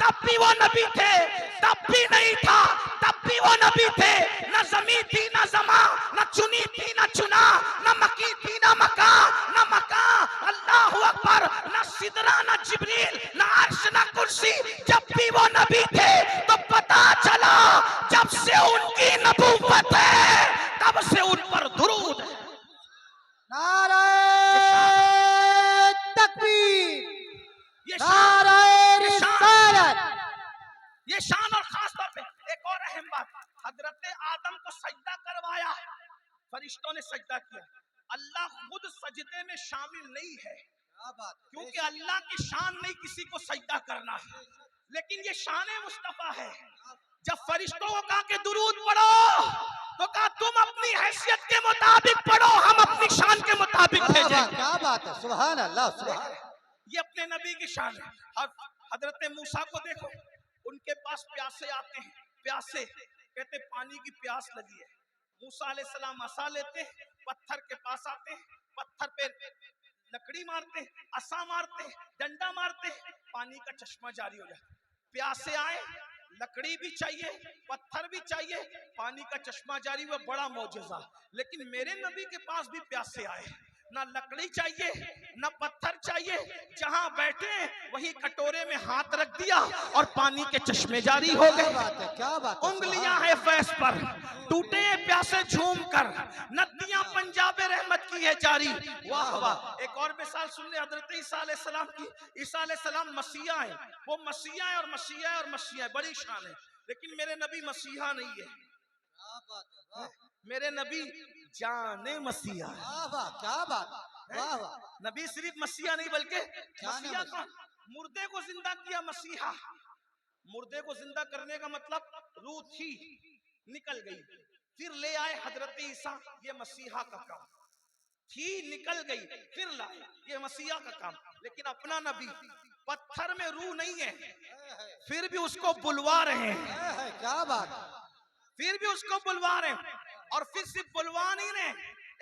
तब भी वो नबी थे, तब भी नहीं था तब भी वो नबी थे। न जमी थी न जमा, न चुनी थी न चुना, न मकी थी न मका, न मका अल्लाहु अकबर, न सिदरा न जिब्रील, न अर्श न कुर्सी। जब भी वो नबी थे तो पता चला जब से उनकी नबुव्वत है तब से उन पर दुरूद है। नारे तकबीर, ये नारे रिसालत। ये शान और खास तौर पे एक और अहम बात, हजरत आदम को सजदा करवाया, फरिश्तों ने सजदा किया। अल्लाह खुद सजदे में शामिल नहीं है, क्योंकि अल्लाह की शान नहीं किसी को सजदा करना है, लेकिन ये शान मुस्तफा है। जब फरिश्तों को कहा कि दुरूद पढ़ो, तो कहा तुम अपनी हैसियत के मुताबिक पढ़ो, हम अपनी शान के मुताबिक भेजेंगे। क्या बात है, सुभान अल्लाह, सुभान। ये अपने नबी की शान है। हजरत मूसा को देखो, उनके पास प्यासे आते हैं, प्यासे कहते पानी की प्यास लगी है। मूसा अलैहिस्सलाम असा लेते हैं, पत्थर के पास आते हैं, पत्थर पे लकड़ी मारते हैं, असा मारते हैं, डंडा मारते हैं, पानी का चश्मा जारी हो जाता है। प्यासे आए, लकड़ी भी चाहिए, पत्थर भी चाहिए, पानी का चश्मा जारी हुआ, बड़ा मौजज़ा। लेकिन मेरे नबी के पास भी प्यासे आए, ना लकड़ी चाहिए ना पत्थर चाहिए, जहां बैठे वही कटोरे में हाथ रख दिया और पानी के चश्मे जारी हो क्या गए। बात है, क्या बात है, उंगलियां सुभान। है फैस पर, टूटे प्यासे झूम कर, नदियां पंजाबे रहमत की है जारी। वाह वाह। एक और मिसाल सुन ले हजरत ईसा अलैहिस्सलाम की। ईसा अलैहिस्सलाम मसीहा है, वो मसीहा है और मसीहा है और मसीहा है, बड़ी शान है। लेकिन मेरे नबी मसीहा नहीं है, क्या बात है, वाह मेरे नबी जाने मसीहा है। वाह वाह, क्या बात, वाह वाह। नबी सिर्फ मसीहा नहीं बल्कि जाने मसीहा मसीहा। कौन? मुर्दे को जिंदा किया मसीहा। मुर्दे को जिंदा करने का मतलब रूह थी, निकल गई, फिर ले आए हजरत ईसा, ये मसीहा का काम। थी, निकल गई, फिर लाए, ये मसीहा का काम। लेकिन अपना नबी पत्थर में रूह नहीं है, फिर भी उसको बुलवा रहे हैं, क्या बात, फिर भी उसको बुलवा रहे हैं। और फिर सिर्फ बुलवा नहीं रहे।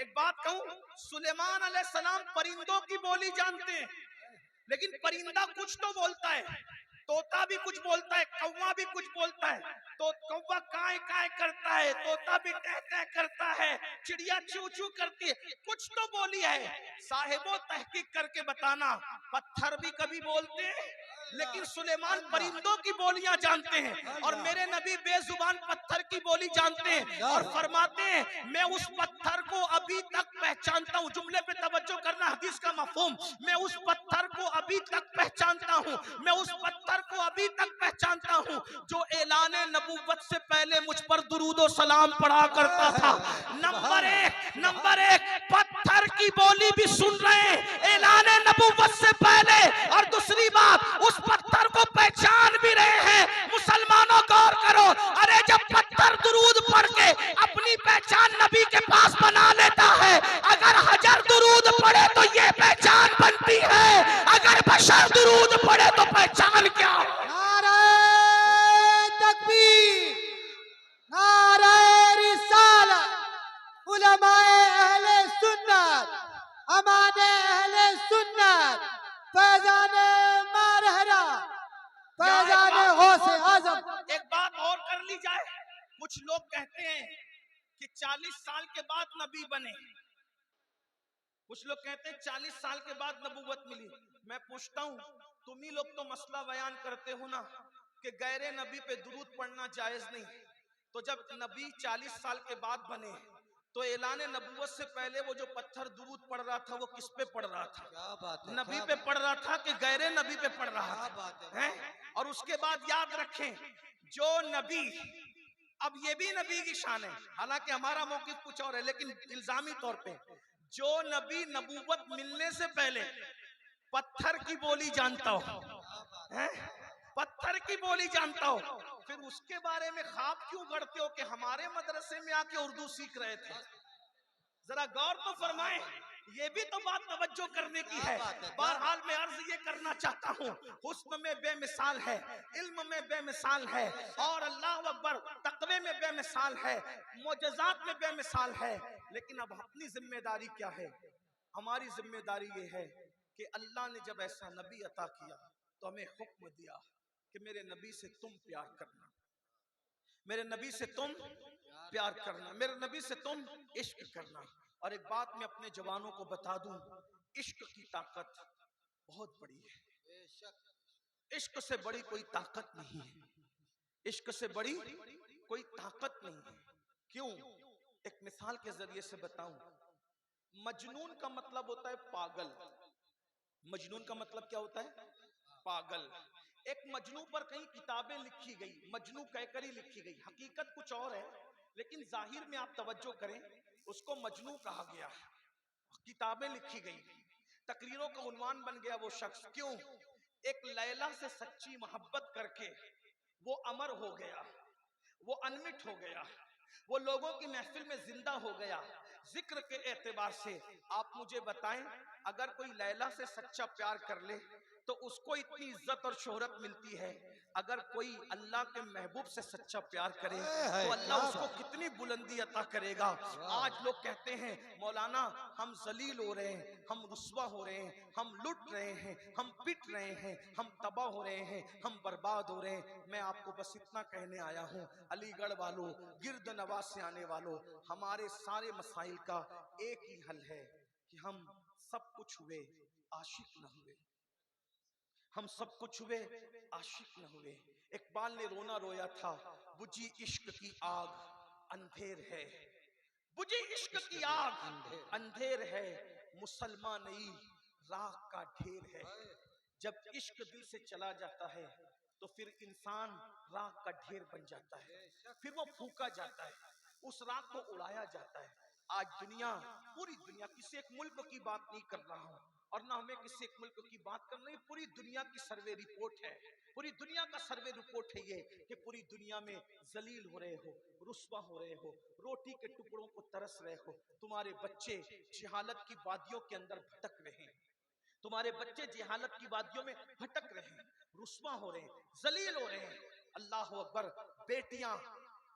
एक बात कहूं, सुलेमान अलैहिस्सलाम परिंदों की बोली जानते हैं, लेकिन परिंदा कुछ तो बोलता है, तोता भी कुछ बोलता है, कौवा भी कुछ बोलता है। तो कौवा काय काय करता है, तोता भी टह टह करता है, चिड़िया चू चू करती है, कुछ तो बोली है। साहिबो तहकीक करके बताना, पत्थर भी कभी बोलते हैं, लेकिन सुलेमान परिंदों की बोलियां जानते हैं और मेरे नबी बेजुबान पत्थर की बोली जानते हैं। और फरमाते हैं मैं उस पत्थर को अभी तक पहचानता हूँ। जुमले पे तवज्जो करना, हदीस का मफहूम। मैं उस पत्थर को अभी तक पहचानता हूँ, मैं उस पत्थर को अभी तक पहचानता हूँ जो ऐलान नबूवत से पहले मुझ पर दुरूदो सलाम पढ़ा करता था। नंबर एक पत्थर की बोली भी सुन रहे हैं ऐलान नबूवत से पहले, और दूसरी बात उस पत्थर को पहचान भी रहे हैं। मुसलमानों गौर करो, अरे जब पत्थर दुरूद पढ़ के अपनी पहचान नबी के पास बना लेता है, अगर हजर दुरूद पढ़े तो ये पहचान बनती है, अगर बशर दुरूद पढ़े तो पहचान क्या हो? नारे तकबीर, नारे रिसालत, उलमाए अहले सुन्नत, अमाने अहले सुन्नत, फैजाने मारहरा, फैजाने गौसे आजम। एक बात और कर ली जाए, कुछ लोग कहते हैं कि 40 साल के बाद नबी बने, कुछ लोग कहते हैं 40 साल के बाद नबूवत मिली। मैं पूछता हूँ, तुम ही लोग तो मसला बयान करते हो ना कि गैरे नबी पे दुरूद पढ़ना जायज नहीं। तो जब नबी 40 साल के बाद बने तो ऐलान नबूवत से पहले वो जो पत्थर दुरूद पढ़ रहा था वो किस पे पढ़ रहा था? क्या बात है, नबी क्या पे पढ़ रहा था कि गैरे नबी पे पढ़ रहा क्या था? बात है, हैं? और उसके बाद याद रखें, जो नबी, अब ये भी नबी की शान है, हालांकि हमारा मौक़िफ़ कुछ और है, लेकिन इल्जामी तौर पे जो नबी नबूवत मिलने से पहले पत्थर की बोली जानता हो, हैं? पत्थर की बोली जानता हो, फिर उसके बारे में ख्वाब क्यों गढ़ते हो कि हमारे मदरसे में आके उर्दू सीख रहे थे? जरा गौर तो फरमाएं, ये भी तो बात तवज्जो करने की है। बहरहाल मैं अर्ज ये करना चाहता हूँ, हुस्न में बेमिसाल है, इल्म में बेमिसाल है, और अल्लाह अकबर तक़वे में बेमिसाल है, मोजज़ात में बेमिसाल है। लेकिन अब अपनी जिम्मेदारी क्या है? हमारी जिम्मेदारी ये है कि अल्लाह ने जब ऐसा नबी अता किया तो हमें हुक्म दिया कि मेरे नबी से तुम प्यार करना, मेरे नबी से तुम प्यार करना, मेरे नबी से तुम इश्क करना। और एक बात मैं अपने जवानों को बता दूं, इश्क की ताकत बहुत बड़ी है, इश्क से बड़ी कोई ताकत नहीं है, इश्क से बड़ी कोई ताकत नहीं है। क्यों? एक मिसाल के जरिए से बताऊं, मजनून का मतलब होता है पागल। मजनून का मतलब क्या होता है? पागल। एक मजनू पर कई किताबें लिखी गई, मजनू कहकर ही लिखी गई, हकीकत कुछ और है, लेकिन जाहिर में आप तवज्जो करें, उसको मजनू कहा गया, किताबें लिखी गई, तकरीरों का उन्वान बन गया वो शख्स। क्यों? एक लैला से सच्ची मोहब्बत करके वो अमर हो गया, वो अनमिट हो गया, वो लोगों की महफिल में जिंदा हो गया। जिक्र के एतबार से आप मुझे बताएं, अगर कोई लैला से सच्चा प्यार कर ले तो उसको इतनी इज्जत और शोहरत मिलती है, अगर कोई अल्लाह के महबूब से सच्चा प्यार करे तो अल्लाह उसको कितनी बुलंदी अता करेगा। आज लोग कहते हैं मौलाना हम जलील हो रहे हैं, हम रुस्वा हो रहे हैं, हम लुट रहे हैं, हम पिट रहे हैं, हम तबाह हो रहे हैं, हम बर्बाद हो रहे हैं। मैं आपको बस इतना कहने आया हूँ, अलीगढ़ वालों, गिरद नवाज से आने वालों, हमारे सारे मसाइल का एक ही हल है कि हम सब कुछ हुए, आशिक न हुए। हम सब कुछ हुए, आशिक न हुए। इकबाल ने रोना रोया था, बुझी इश्क की आग अंधेर है, बुझी इश्क की आग अंधेर है, मुसलमान नहीं राख का ढेर है। जब इश्क दिल से चला जाता है तो फिर इंसान राख का ढेर बन जाता है, फिर वो फूका जाता है, उस राख को उड़ाया जाता है। आज दुनिया, पूरी दुनिया, किसी एक मुल्क की बात नहीं कर रहा हूं और ना हमें किसी एक मुल्क की बात करनी है, पूरी दुनिया की सर्वे रिपोर्ट है, पूरी दुनिया का सर्वे रिपोर्ट है ये कि पूरी दुनिया में जलील हो रहे हो, रुस्वा हो रहे हो, रोटी के टुकड़ों को तरस रहे हो, तुम्हारे बच्चे जिहालत की वादियों के अंदर भटक रहे हैं, तुम्हारे बच्चे जिहालत की वादियों में भटक रहे हैं, रुस्वा हो रहे हैं, जलील हो रहे हैं। अल्लाह अकबर। बेटियां,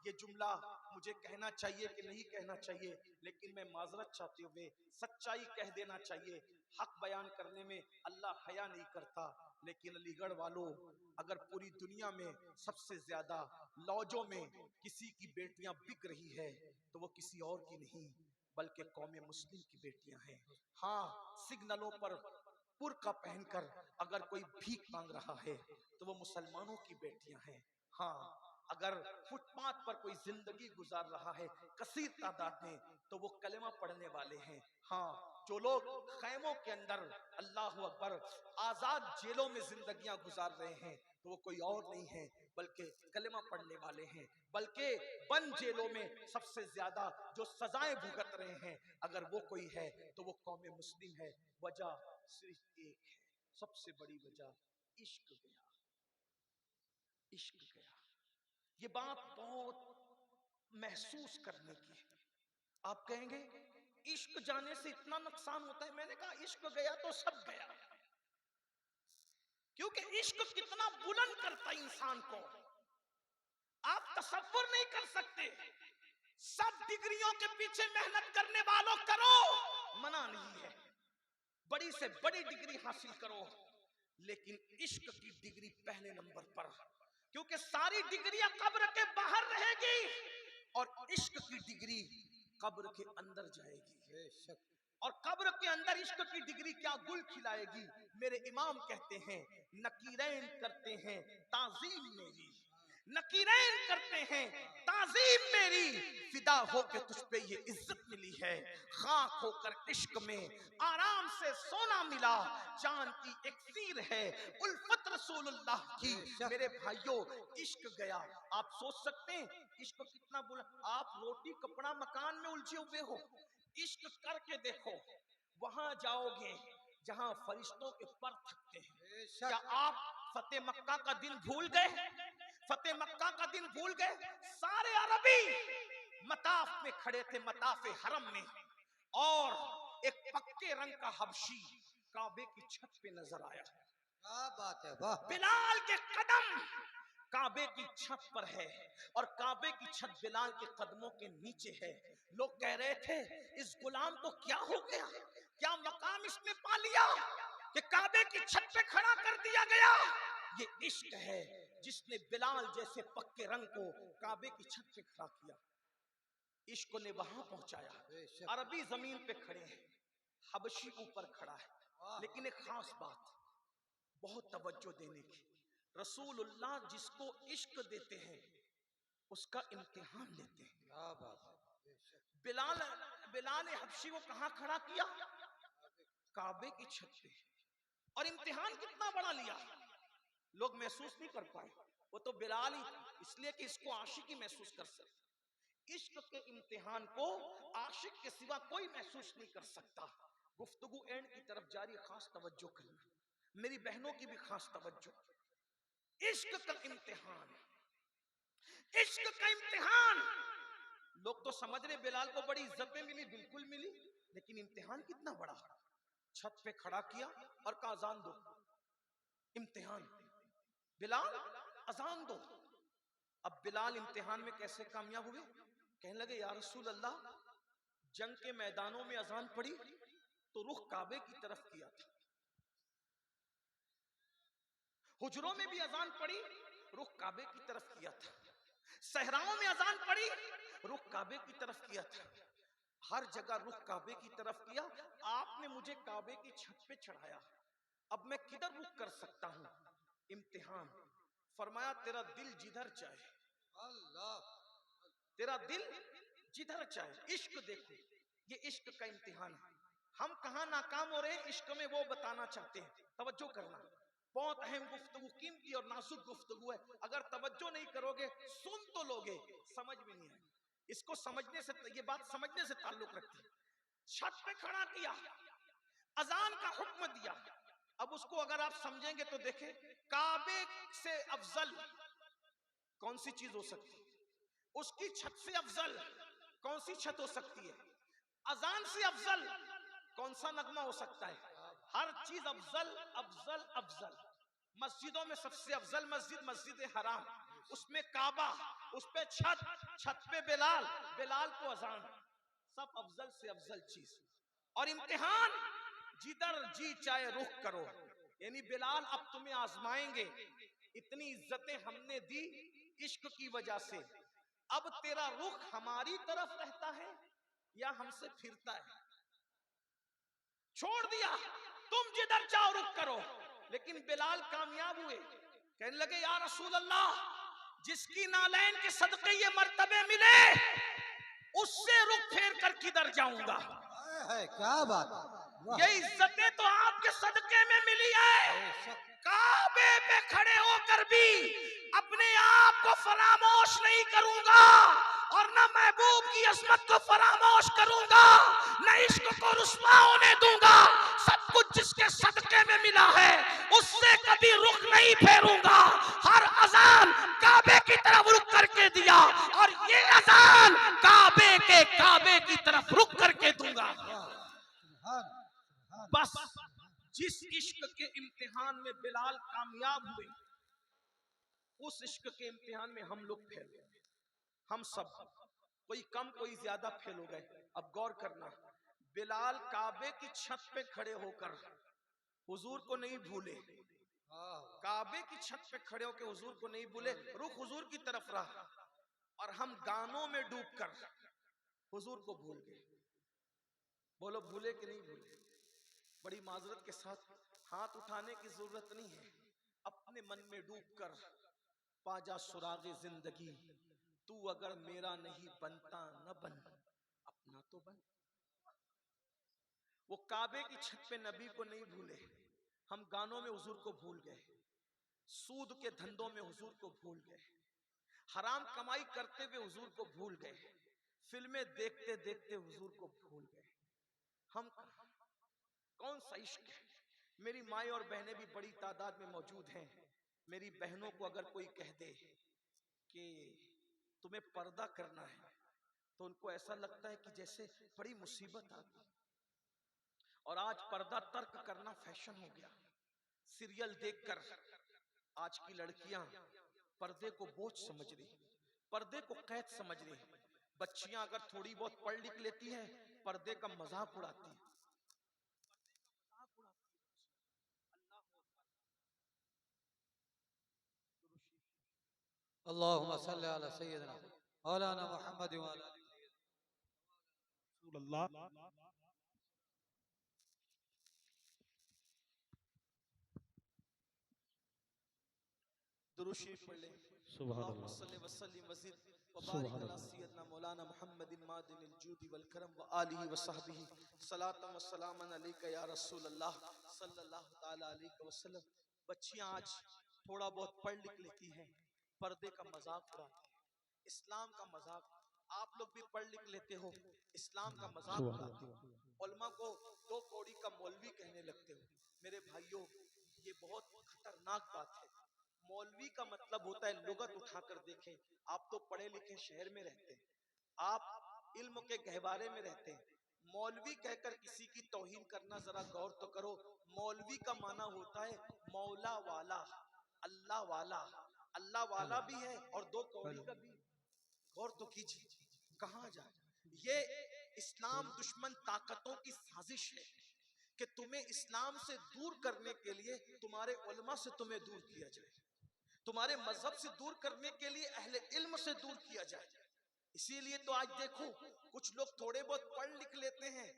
ये जुमला मुझे कहना चाहिए कि नहीं कहना चाहिए, लेकिन मैं माजरत चाहते हुए सच्चाई कह देना चाहिए। हक बयान करने में अल्लाह हया नहीं करता, लेकिन अलीगढ़ वालों, अगर पूरी दुनिया में सबसे ज्यादा लॉजों में किसी की बेटियां बिक रही है तो वो किसी और की नहीं बल्कि कौम मुस्लिम की बेटियां हैं। हाँ, सिग्नलों पर बुर्का पहनकर अगर कोई भीख मांग रहा है तो वो मुसलमानों की बेटियां हैं। हाँ, अगर फुटपाथ पर कोई जिंदगी गुजार रहा है कसीर तादाद में तो वो कलेमा पढ़ने वाले हैं। हाँ, जो लोग खैमों के अंदर, अल्लाह अकबर, आजाद जेलों में जिंदगियां गुजार रहे हैं तो वो कोई और नहीं है बल्कि कलेमा पढ़ने वाले हैं। बल्कि बंद जेलों में सबसे ज्यादा जो सजाएं भुगत रहे हैं, अगर वो कोई है तो वो कौम मुस्लिम है। वजह सिर्फ एक है, सबसे बड़ी वजह, इश्क गया, इश्क गया। ये बात बहुत महसूस करने की है। आप कहेंगे इश्क जाने से इतना नुकसान होता है, मैंने कहा इश्क गया तो सब गया, क्योंकि इश्क कितना बुलंद करता है इंसान को, आप तसव्वुर नहीं कर सकते। सब डिग्रियों के पीछे मेहनत करने वालों करो, मना नहीं है, बड़ी से बड़ी डिग्री हासिल करो, लेकिन इश्क की डिग्री पहले नंबर पर, क्योंकि सारी डिग्रियां कब्र के बाहर रहेगी और इश्क की डिग्री कब्र के अंदर जाएगी। और कब्र के अंदर इश्क की डिग्री क्या गुल खिलाएगी। मेरे इमाम कहते हैं, नकीरैन करते हैं ताजीम मेरी, नकीरैन करते हैं ताजीम मेरी, फिदा होके तुझ पे ये इज्जत मिली है, खाक होकर इश्क में आराम से सोना मिला, जान की इक्सीर है उल्फत रसूलुल्लाह की। मेरे भाइयों, इश्क गया। आप सोच सकते हैं इश्क कितना बुरा। आप रोटी कपड़ा मकान में उलझे हुए हो, इश्क करके देखो, वहां जाओगे जहां फरिश्तों के पर थकते हैं। क्या आप फतेह मक्का का दिन भूल गए? फतेह मक्का का दिन भूल गए? सारे अरबी मताफ में खड़े थे, मताफे हरम में, और एक पक्के रंग का हबशी काबे की छत पे नजर आया। क्या बात है, वाह। बिलाल के कदम काबे की छत पर है और काबे की छत बिलाल के कदमों के नीचे है। लोग कह रहे थे इस गुलाम को क्या हो गया, क्या मकाम इसने पा लिया कि काबे की छत पे खड़ा कर दिया गया। ये इश्क है जिसने बिलाल जैसे पक्के रंग को काबे की छत पे खड़ा किया, इश्क ने वहां पहुंचाया। अरबी जमीन पे खड़े हैं, हबशी ऊपर खड़ा है। लेकिन एक खास बात, बहुत तवज्जो देने की, रसूलुल्लाह जिसको इश्क देते हैं उसका इम्तिहान लेते हैं। क्या बात है। बिलाल हबशी को कहां खड़ा किया? काबे की छत पे। और इम्तिहान कितना बड़ा लिया, लोग महसूस नहीं कर पाए। वो तो बिलाल ही था, इसलिए कि इसको आशिक ही महसूस कर सकता। इश्क के इम्तिहान को आशिक के सिवा कोई महसूस नहीं कर सकता। गुफ्तगू एंड की तरफ जारी, खास तवज्जो करना, मेरी बहनों की भी खास तवज्जो। इश्क का इम्तिहान, इश्क का इम्तिहान। लोग तो समझ रहे बिलाल को बड़ी इज्जतें मिली, बिल्कुल मिली, लेकिन इम्तिहान कितना बड़ा। छत पे खड़ा किया और कहा अजान दो। इम्तिहान, बिलाल अजान दो। अब बिलाल इम्तिहान में कैसे कामयाब हुए? कहने लगे या रसूल अल्लाह, जंग के मैदानों में अजान पड़ी तो रुख काबे की तरफ किया था, हुजरों में भी अजान पड़ी रुख काबे की तरफ किया था, सहराओं में अजान पड़ी रुख काबे की तरफ किया था, हर जगह रुख काबे की तरफ किया। आपने मुझे काबे की छत पे चढ़ाया, अब मैं किधर रुख कर सकता हूं? इम्तिहान। फरमाया तेरा दिल जिधर चाहे, अल्लाह, तेरा दिल जिधर चाहे। इश्क देखो, ये इश्क का इम्तिहान है। हम कहां नाकाम हो रहे हैं इश्क में, वो बताना चाहते हैं। तवज्जो करना, बहुत अहम गुफ्तगू, कीमती और नाजुक गुफ्तगू है। अगर तवज्जो नहीं करोगे, सुन तो लोगे, समझ में नहीं आएगी। इसको समझने से, ये बात समझने से ताल्लुक रखती है। छत पे खड़ा किया, अजान का हुक्म दिया। अब उसको अगर आप समझेंगे तो देखें, काबे से अफजल कौन सी चीज हो सकती है? उसकी छत से अफजल कौन सी छत हो सकती है? अजान से अफजल कौन सा नगमा हो सकता है? हर चीज अफजल अफजल अफजल। मस्जिदों में सबसे अफजल मस्जिद मस्जिद हराम, उसमें काबा, उस पे छत, छत पे बिलाल, बिलाल को अजान, सब अफजल से अफजल चीज। और इम्तिहान, जिधर जी चाहे रुख करो। यानी बिलाल अब तुम्हें आजमाएंगे, इतनी इज्जतें हमने दी इश्क की वजह से, अब तेरा रुख हमारी तरफ रहता है या हमसे फिरता है? छोड़ दिया, तुम जिधर चाहो रुख करो। लेकिन बिलाल कामयाब हुए, कहने लगे या रसूल अल्लाह, जिसकी नालैन के सदके ये मर्तबे मिले, उससे रुख फेर कर किधर जाऊंगा? है क्या बात, वाह, ये इज्जतें तो आपके सदके में मिली है। काबे पे खड़े होकर भी अपने आप को फरामोश नहीं करूंगा, और न महबूब की अजमत को फरामोश करूंगा, न इश्क को रुस्वा होने दूंगा। सब कुछ जिसके सदके में मिला है, उससे कभी रुख नहीं फेरूंगा। हर अजान काबे की तरफ रुख करके दिया, और ये अजान काबे की तरफ रुख करके दूंगा। बस जिस इश्क के इम्तिहान में बिलाल कामयाब हुए, उस इश्क के इम्तिहान में हम लोग फेल गए। हम सब, कोई कम कोई ज्यादा फेल हो गए। अब गौर करना, बिलाल काबे की छत पे खड़े होकर हुजूर को नहीं भूले, काबे की छत पे खड़े होकर हुजूर को नहीं भूले, रुख हुजूर की तरफ रहा। और हम गानों में डूबकर हुजूर को भूल गए। बोलो भूले कि नहीं भूले? बड़ी माजरत के साथ हाथ उठाने की जरूरत नहीं है, अपने मन में डूबकर पाजा सुरागे जिंदगी, तू अगर मेरा नहीं बनता न बन, अपना तो बन। वो काबे की छत पे नबी को नहीं भूले, हम गानों में हुजूर को भूल गए, सूद के धंधों में हुजूर को भूल गए, हराम कमाई करते हुए हुजूर को भूल गए, फिल्में देखते देखते हुजूर को भूल गए। हम कौन सा इश्क है? मेरी माएं और बहनें भी बड़ी तादाद में मौजूद हैं। मेरी बहनों को अगर कोई कह दे कि तुम्हें पर्दा करना है, तो उनको ऐसा लगता है कि जैसे बड़ी मुसीबत आ गई। और आज पर्दा तर्क करना फैशन हो गया। सीरियल देखकर आज की लड़कियां पर्दे को बोझ समझ रही, पर्दे को कैद समझ रही। बच्चियां अगर थोड़ी बहुत पढ़ लिख लेती हैं, पर्दे का मजाक उड़ाती है। अल्लाहुम्मा सल्ली अला सय्यिदना मौलाना मुहम्मद व अला दुरूद शरीफ पढ़ लें। अल्लाहुम्मा सल्ली व सल्लिम वज़िद व बारिक अला सय्यदना मौलाना मुहम्मदिन मादिनिल जूदि वल करम व आलिहि व सहबिही सलातन व सलामन अलैका या रसूल अल्लाह सल्लल्लाहु तआला अलैहि वसल्लम। बच्चियां आज थोड़ा बहुत पढ़ लिख लेती हैं, पर्दे का मजाक उड़ाती हैं, इस्लाम का मजाक। आप लोग भी पढ़ लिख लेते हो, इस्लाम का मजाक उड़ाते हो, उलमा को दो कौड़ी का मौलवी कहने लगते हो। मेरे भाइयों, ये बहुत खतरनाक बात है। मौलवी का मतलब होता है, लुगत उठाकर देखें। आप तो पढ़े लिखे शहर में रहते हैं, आप इल्म के गहवारे में रहते हैं। मौलवी कहकर किसी की तौहीन करना जरा गौर तो करो। मौलवी का माना होता है मौला वाला, अल्लाह वाला। अल्लाह वाला भी है और दो कौड़ी का भी। गौर तो कीजिए कहां जाए। ये इस्लाम दुश्मन ताकतों की साजिश है कि तुम्हें इस्लाम से दूर करने के लिए तुम्हारे उलमा से तुम्हें दूर किया जाए, तुम्हारे मजहब से दूर करने के लिए अहले इल्म से दूर किया जाए। इसीलिए तो आज देखो कुछ लोग थोड़े बहुत पढ़ लिख लेते हैं।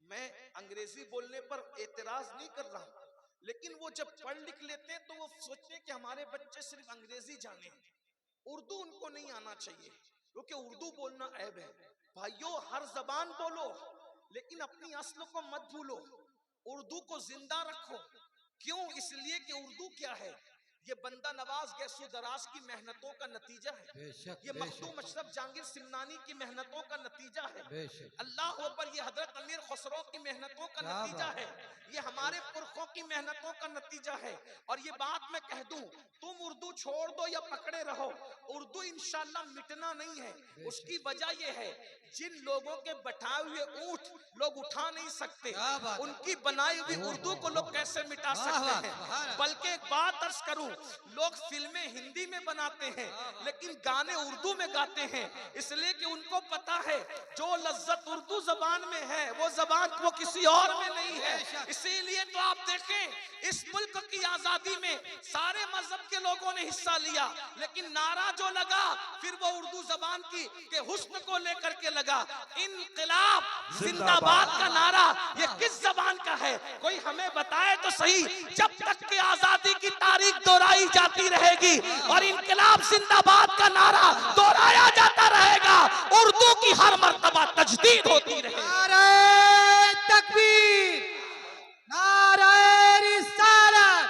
मैं अंग्रेजी बोलने पर एतराज नहीं कर रहा, लेकिन वो जब पढ़ लिख लेते हैं तो वो सोचते हैं कि हमारे बच्चे सिर्फ अंग्रेजी जाने, उर्दू उनको नहीं आना चाहिए, क्योंकि उर्दू बोलना ऐब है। भाइयों, हर जबान बोलो लेकिन अपनी असल को मत भूलो, उर्दू को जिंदा रखो। क्यों? इसलिए कि उर्दू क्या है? ये बंदा नवाज गैसो दराज की मेहनतों का नतीजा है। ये मखदूम अशरफ जहांगीर सिमनानी की मेहनतों का नतीजा है। अल्लाह अकबर, ये हजरत अमीर खुसरो की मेहनतों का नतीजा है। ये हमारे पुरखों की मेहनतों का नतीजा है। और ये बात मैं कह दूं, तुम उर्दू छोड़ दो या पकड़े रहो, उर्दू इंशाल्लाह मिटना नहीं है। उसकी वजह यह है, जिन लोगों के बैठाए हुए ऊंट लोग उठा नहीं सकते, उनकी बनाई हुई उर्दू को लोग कैसे मिटा सकते हैं? बल्कि एक बात अर्ज करूं, लोग फिल्में हिंदी में बनाते हैं लेकिन गाने उर्दू में गाते हैं, इसलिए कि उनको पता है जो लज्जत उर्दू जबान में है वो जबान वो किसी और में नहीं है। इसीलिए तो आप देखें इस मुल्क की आजादी में सारे मजहब के लोगों ने हिस्सा लिया, लेकिन नारा जो लगा फिर वो उर्दू जबान की के हुस्न को लेकर के लगा। इनकलाब जिंदाबाद का नारा ये किस जबान का है? कोई हमें बताए तो सही। जब तक के आजादी की तारीख दोहराई जाती रहेगी और इनकलाब जिंदाबाद का नारा दोहराया जाता रहेगा, उर्दू की हर मर्तबा तजदीद होती रहेगी। नारे तकबीर, नारे रिसालत,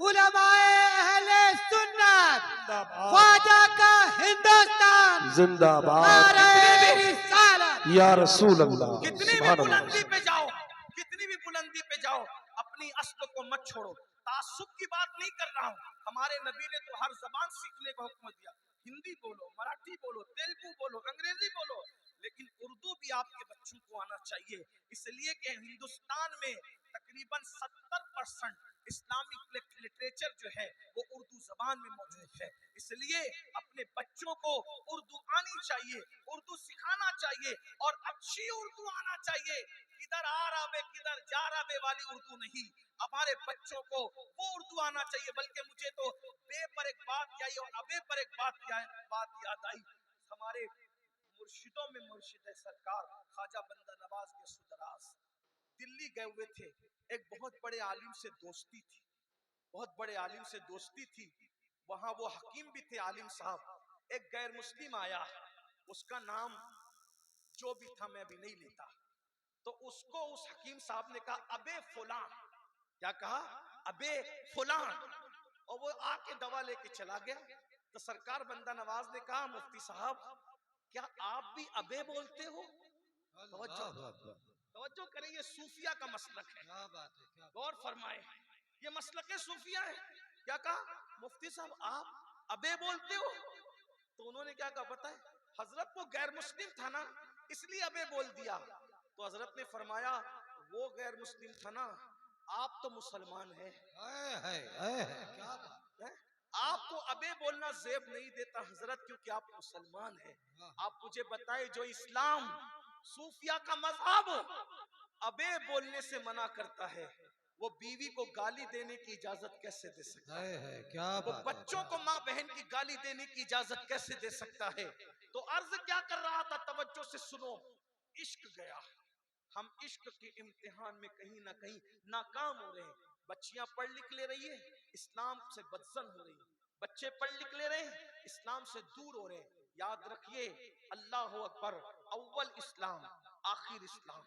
उलमाए अहले सुन्नत, ख्वाजा का हिंदुस्तान जिंदाबाद। नारे रिसालत या रसूल अल्लाह। कितनी भी बुलंदी पे जाओ, कितनी भी बुलंदी पे जाओ, अपनी अस्ल को मत छोड़ो। तासुब की बात नहीं कर रहा हूँ। हमारे नबी ने तो हर जबान सीखने का हुक्म दिया। हिंदी बोलो, मराठी बोलो, तेलुगु बोलो, अंग्रेजी बोलो, लेकिन उर्दू भी आपके बच्चों को आना चाहिए। इसलिए कि हिंदुस्तान में तकरीबन 70% इस्लामिक लिटरेचर जो है वो उर्दू जबान में मौजूद है। इसलिए अपने बच्चों को उर्दू आनी चाहिए, उर्दू सिखाना चाहिए और अच्छी उर्दू आना चाहिए। किधर आ रहा बे किधर जा रहा बे वाली उर्दू नहीं, हमारे बच्चों को वो उर्दू आना चाहिए। बल्कि मुझे तो बे पर एक बात आई और अबे पर एक बात याद आई। हमारे मुर्शिदों में मुर्शिद है सरकार ख्वाजा बंदा नवाज के सुदराज दिल्ली गए हुए थे। एक बहुत बड़े आलिम से दोस्ती थी, बहुत बड़े आलिम से दोस्ती थी। वहां वो हकीम भी थे आलिम साहब। एक गैर मुस्लिम आया, उसका नाम जो भी था मैं भी नहीं लेता, तो उसको उस हकीम साहब ने कहा अबे फुलान। क्या कहा? अबे फुलान। और वो आके दवा लेके चला गया। तो सरकार बंदा नवाज ने कहा मुफ्ती साहब क्या आप भी अबे बोलते हो? तवज्जो करें, ये सूफिया का मसलक है। गौर फरमाए, ये मसलक सूफिया है। क्या कहा? मुफ्ती साहब आप अबे बोलते हो? तो उन्होंने क्या कहा पता है? हजरत को गैर मुस्लिम था ना, इसलिए अबे बोल दिया। तो हजरत ने फरमाया वो गैर मुस्लिम था ना, आप तो मुसलमान हैं। आपको अबे बोलना जेब नहीं देता हजरत, क्योंकि आप मुसलमान हैं। आप मुझे बताए जो इस्लाम सूफिया का मजहब अबे बोलने से मना करता है, वो बीवी को गाली देने की इजाजत कैसे दे सकता है? क्या वो बच्चों को माँ बहन की गाली देने की इजाजत कैसे दे सकता है? तो अर्ज क्या कर रहा था, तवज्जो से सुनो। इश्क गया, हम इश्क के इम्तिहान में कहीं ना कहीं नाकाम हो रहे हैं। बच्चियां पढ़ लिख ले रही है, इस्लाम से बदसन हो रही है। बच्चे पढ़ लिख ले रहे हैं, इस्लाम से दूर हो रहे हैं। याद रखिए, अल्लाह अकबर, अव्वल इस्लाम आखिर इस्लाम।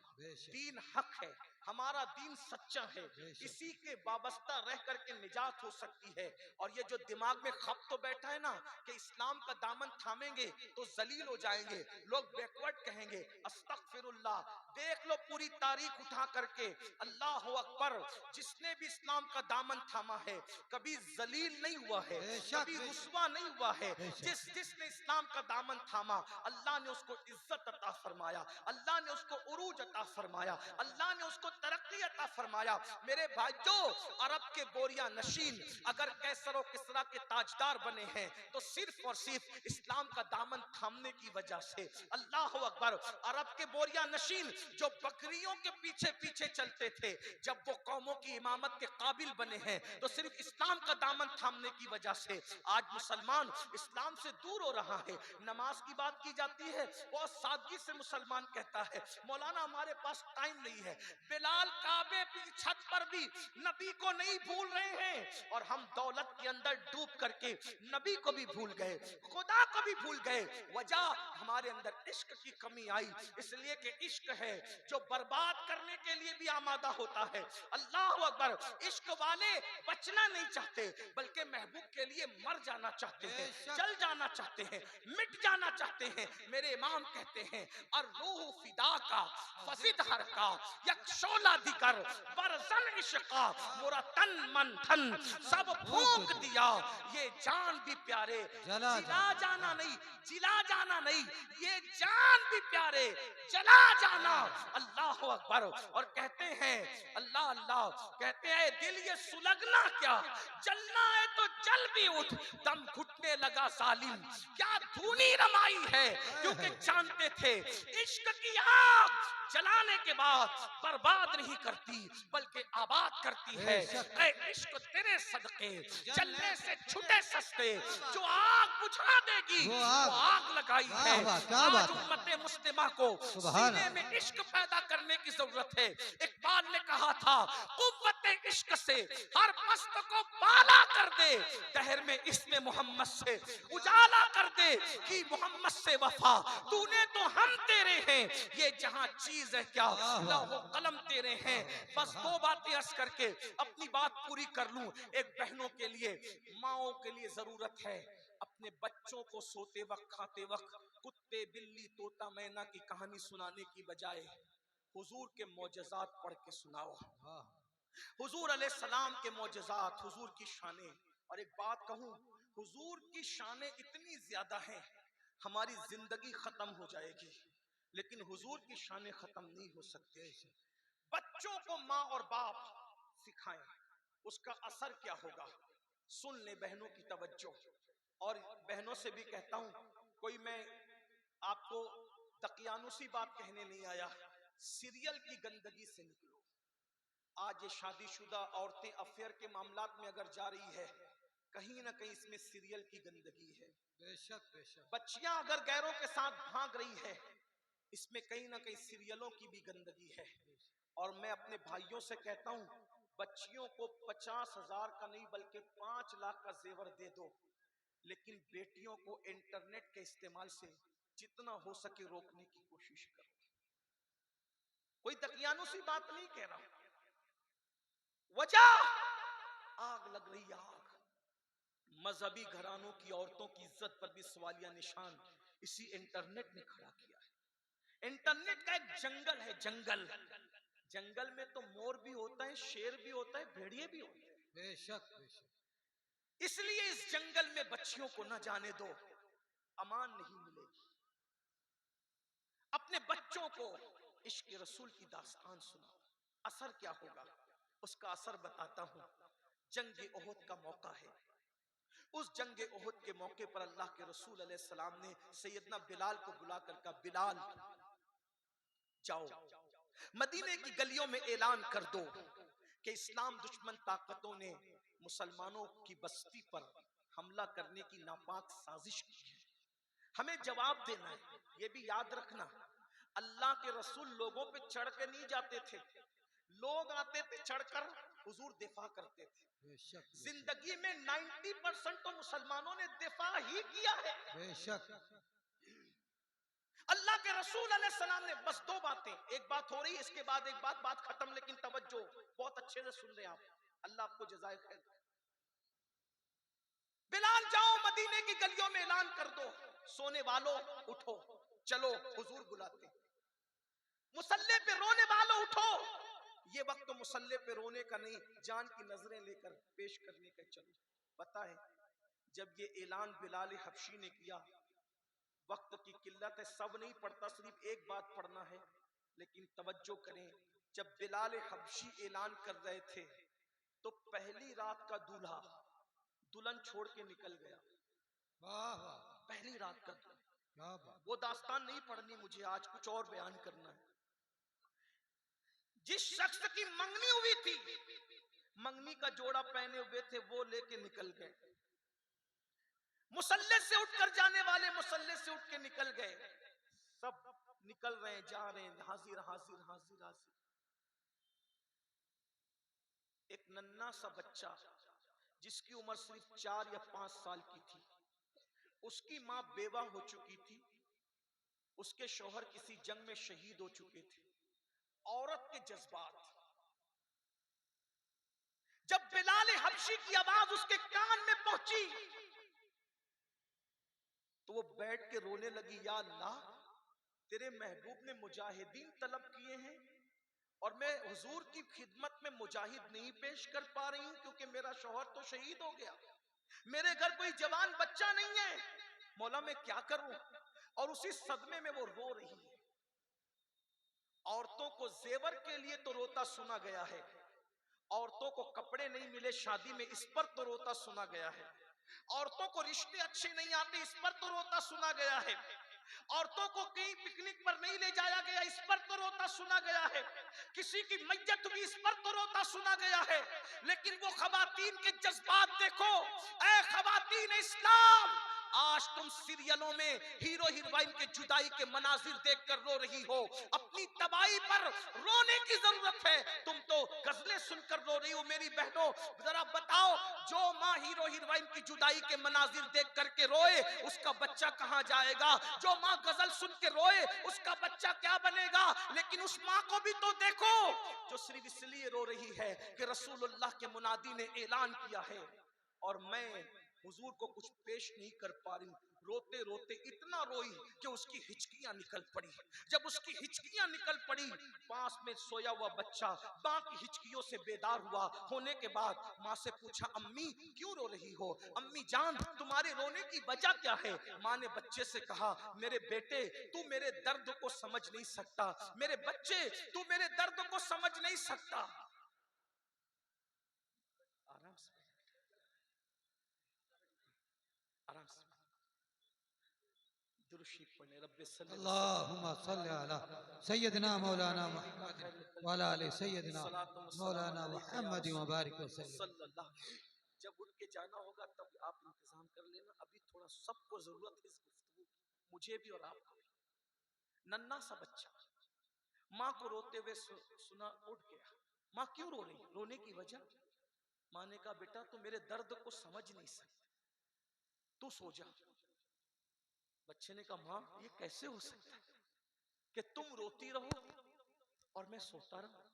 दीन हक है, हमारा दीन सच्चा है, इसी के वाबस्ता रह करके निजात हो सकती है। और ये जो दिमाग में खप तो बैठा है ना कि इस्लाम का दामन थामेंगे तो जलील हो जाएंगे, लोग बैकवर्ड कहेंगे, अस्तगफिरुल्लाह। देख लो पूरी तारीख उठा करके। अल्लाह अकबर, जिसने भी इस्लाम का दामन थामा है कभी जलील नहीं हुआ है, कभी रुस्वा नहीं हुआ है। जिसने इस्लाम का दामन थामा अल्लाह ने उसको इज्जत अता फरमाया, अल्लाह ने उसको उरूज अता फरमाया, अल्लाह ने उसको तरक्की अता फरमाया। मेरे भाइयों, अरब के बोरिया नशीन अगर कैसर और किसरा के ताजदार बने हैं तो सिर्फ और सिर्फ इस्लाम का दामन थामने की वजह से। अल्लाह अकबर, अरब के बोरिया नशीन जो बकरियों के पीछे पीछे चलते थे, जब वो कौमों की इमामत के काबिल बने हैं तो सिर्फ इस्लाम का दामन थामने की वजह से। आज मुसलमान इस्लाम से दूर हो रहा है। नमाज की बात की जाती है, बहुत सादगी से मुसलमान कहता है मौलाना हमारे पास टाइम नहीं है। बिलाल काबे की छत पर भी नबी को नहीं भूल रहे हैं, और हम दौलत के अंदर डूब करके नबी को भी भूल गए, खुदा को भी भूल गए। वजह हमारे अंदर इश्क की कमी आई, इसलिए कि इश्क है जो बर्बाद करने के लिए भी आमादा होता है। अल्लाह अकबर, इश्क वाले बचना नहीं चाहते बल्कि महबूब के लिए मर जाना चाहते हैं, जल जाना चाहते हैं, मिट जाना चाहते हैं। मेरे इमाम कहते हैं और रूह फिदा का फसिद हर का यक शोला दिकर बरसन इश्का मोरा तन मन धन सब फूंक दिया। ये जान भी प्यारे जिला जाना नहीं, जिला जाना नहीं, ये जान भी प्यारे जला जाना। अल्लाह अकबर। और कहते हैं अल्लाह अल्लाह, कहते हैं दिल ये सुलगना क्या, जलना है तो जल भी उठ, दम घुटने लगा जालिम क्या धूनी रमाई है। क्योंकि जानते थे इश्क की आग जलाने के बाद बर्बाद नहीं करती बल्कि आबाद करती है। ऐ इश्क तेरे सदके जलने से छुटे सस्ते, जो आग बुझा देगी वो आग लगाई है। आज उम्मत मुस्लिमा को सीने में इश्क पैदा करने की जरूरत है। इकबाल ने कहा था कुव्वत इश्क से हर मस्त को बाला कर दे, दहर में इसमें मोहम्मद से उजाला कर दे कि मोहम्मद से वफा तूने तो हम तेरे हैं, ये जहां चीज है क्या लौह कलम तेरे हैं। बस दो बातें अर्ज करके अपनी बात पूरी कर लूं। एक बहनों के लिए, माओं के लिए जरूरत है अपने बच्चों को सोते वक्त खाते वक्त कुत्ते बिल्ली तोता मैना की कहानी सुनाने की बजाय हुजूर के मौजज़ात पढ़ के सुनाओ। हुजूर अलैहिस्सलाम के मौजज़ात, हुजूर की शाने। और एक बात कहूं, हुजूर की शाने इतनी ज्यादा हैं हमारी जिंदगी खत्म हो जाएगी लेकिन हुजूर की शाने खत्म नहीं हो सकती। बच्चों को माँ और बाप सिखाएं, उसका असर क्या होगा। सुन ले बहनों की तवज्जो, और बहनों से भी कहता हूं, कोई मैं आपको तकियानुसी बात कहने नहीं आया, सीरियल की गंदगी से निकलो। आज ये शादीशुदा औरतें अफेयर के मामलात में अगर जा रही है, कहीं ना कहीं इसमें सीरियल की गंदगी है। बेशक बेशक। बच्चियां अगर गैरों के साथ भाग रही है, इसमें कहीं ना कहीं सीरियलों की भी गंदगी है। और मैं अपने भाइयों से कहता हूं, बच्चियों को 50,000 का नहीं बल्कि 5 लाख का जेवर दे दो, लेकिन बेटियों को इंटरनेट के इस्तेमाल से जितना हो सके रोकने की कोशिश करो। कोई दकियानुसी बात नहीं कह रहा। वजह आग लग रही है, आग। मजहबी घरानों की औरतों की इज्जत पर भी सवालिया निशान इसी इंटरनेट ने खड़ा किया है। इंटरनेट का एक जंगल है, जंगल। जंगल में तो मोर भी होता है, शेर भी होता है, भेड़िए भी होते हैं। बेशक बेशक। इसलिए इस जंगल में बच्चियों को न जाने दो, अमान नहीं मिलेगी। अपने बच्चों को इश्क रसूल की दास्तान सुनाओ। असर क्या होगा उसका असर बताता हूं। जंग ओहद का मौका है। उस जंग ओहद के मौके पर अल्लाह के रसूल अलैहिस्सलाम ने सैयदना बिलाल को बुलाकर कहा, बिलाल जाओ मदीने की गलियों में ऐलान कर दो कि इस्लाम दुश्मन ताकतों ने मुसलमानों की बस्ती पर हमला करने की नापाक साजिश की है, हमें जवाब देना है। ये भी याद रखना, अल्लाह के रसूल लोगों पे चढ़ के नहीं जाते थे, लोग आते थे चढ़कर, हुजूर दिफा करते थे। जिंदगी में 90% तो मुसलमानों ने दिफा ही किया है। बेशक। अल्लाह के रसूल अलैहिस्सलाम ने बस दो बातें, एक बात हो रही है इसके बाद एक बात खत्म, लेकिन तवज्जो बहुत अच्छे से सुन रहे आप, अल्लाह आपको जज़ाए खैर। बिलाल जाओ मदीने की गलियों में ऐलान कर दो, सोने वालों उठो, चलो हुजूर बुलाते। मुसल्ले पे रोने वालों उठो, ये वक्त तो मुसल्ले पे रोने का नहीं, जान की नजरें लेकर पेश करने का चलो। पता है जब ये ऐलान बिलाल हबशी ने किया, वक्त की किल्लत है, सब नहीं पढ़ता, सिर्फ एक बात पढ़ना है, लेकिन तवज्जो करें। जब बिलाल हबशी ऐलान कर रहे थे तो पहली रात का दूल्हा दुल्हन छोड़ के निकल गया। वाह वाह, पहली रात का दूल्हा, क्या बात। वो दास्तान नहीं पढ़नी मुझे, आज कुछ और बयान करना है। जिस शख्स की मंगनी हुई थी, मंगनी का जोड़ा पहने हुए थे, वो लेके निकल गए। मुसल्ले से उठकर जाने वाले मुसल्ले से उठ के निकल गए, सब निकल रहे हैं, जा रहे हैं, हाजिर हाजिर हाजिर हाजिर। एक नन्हा सा बच्चा जिसकी उम्र सिर्फ 4 या 5 साल की थी, उसकी मां बेवा हो चुकी थी, उसके शौहर किसी जंग में शहीद हो चुके थे। औरत के जज्बात, जब बिलाल हबशी की आवाज उसके कान में पहुंची तो वो बैठ के रोने लगी, या अल्लाह, तेरे महबूब ने मुजाहिदीन तलब किए हैं और मैं हुजूर की खिदमत में मुजाहिद नहीं पेश कर पा रही हूं, क्योंकि मेरा शौहर तो शहीद हो गया, मेरे घर कोई जवान बच्चा नहीं है, मौला मैं क्या करूं। और उसी सदमे में वो रो रही है। औरतों को जेवर के लिए तो रोता सुना गया है, औरतों को कपड़े नहीं मिले शादी में, इस पर तो रोता सुना गया है। औरतों को रिश्ते अच्छे नहीं आते, इस पर तो रोता सुना गया है। औरतों को कहीं पिकनिक पर नहीं ले जाया गया, इस पर तो रोता सुना गया है। किसी की मैयत हुई, इस पर तो रोता सुना गया है। लेकिन वो खवातीन के जज्बात देखो, ऐ खवातीन इस्लाम, आज तुम सीरियलों में हीरो हीरोइन के जुदाई के मनाजिर देखकर रो रही हो, अपनी तबाही पर रोने की जरूरत है, तुम तो गजलें सुनकर रो रही हो। मेरी बहनों जरा बताओ, जो माँ हीरो हीरोइन की जुदाई के मनाजिर देख करके रोए, उसका बच्चा कहां जाएगा? जो माँ गजल सुन के रोए, उसका बच्चा क्या बनेगा? लेकिन उस माँ को भी तो देखो जो सिर्फ इसलिए रो रही है कि रसूलुल्लाह के मुनादी ने ऐलान किया है और मैं हुजूर को कुछ पेश नहीं कर पा रही हूं। रोते रोते इतना रोई कि उसकी हिचकियां निकल पड़ी। जब उसकी हिचकियां निकल पड़ी, पास में सोया हुआ बच्चा बाकी हिचकियों से बेदार हुआ। होने के बाद माँ से पूछा, अम्मी क्यों रो रही हो? अम्मी जान, तुम्हारे रोने की वजह क्या है? माँ ने बच्चे से कहा, मेरे बेटे, तू मेरे दर्द को समझ नहीं सकता, मेरे बच्चे, तू मेरे दर्द को समझ नहीं सकता। आराम से, आराम से दुरूद पढ़ने, रब्बे अल्लाहुम्मा सल्ली अला सय्यदना मौलाना मुहम्मद व अला आलि सय्यदना मौलाना मुहम्मद व बारिक वसल्लम। जब उठ के जाना होगा तब आप इंतजाम कर लेना, अभी थोड़ा सबको जरूरत है इस गुफ्तगू की, मुझे भी और आपको भी। नन्ना सा बच्चा माँ को रोते हुए सुना, उठ गया। माँ क्यों रो रही? रोने की वजह? माँ ने कहा, बेटा तू मेरे दर्द को समझ नहीं सकता, तू सो जा। बच्चे ने कहा, माँ ये कैसे हो सकता है कि तुम रोती रहो और मैं सोता रहूं?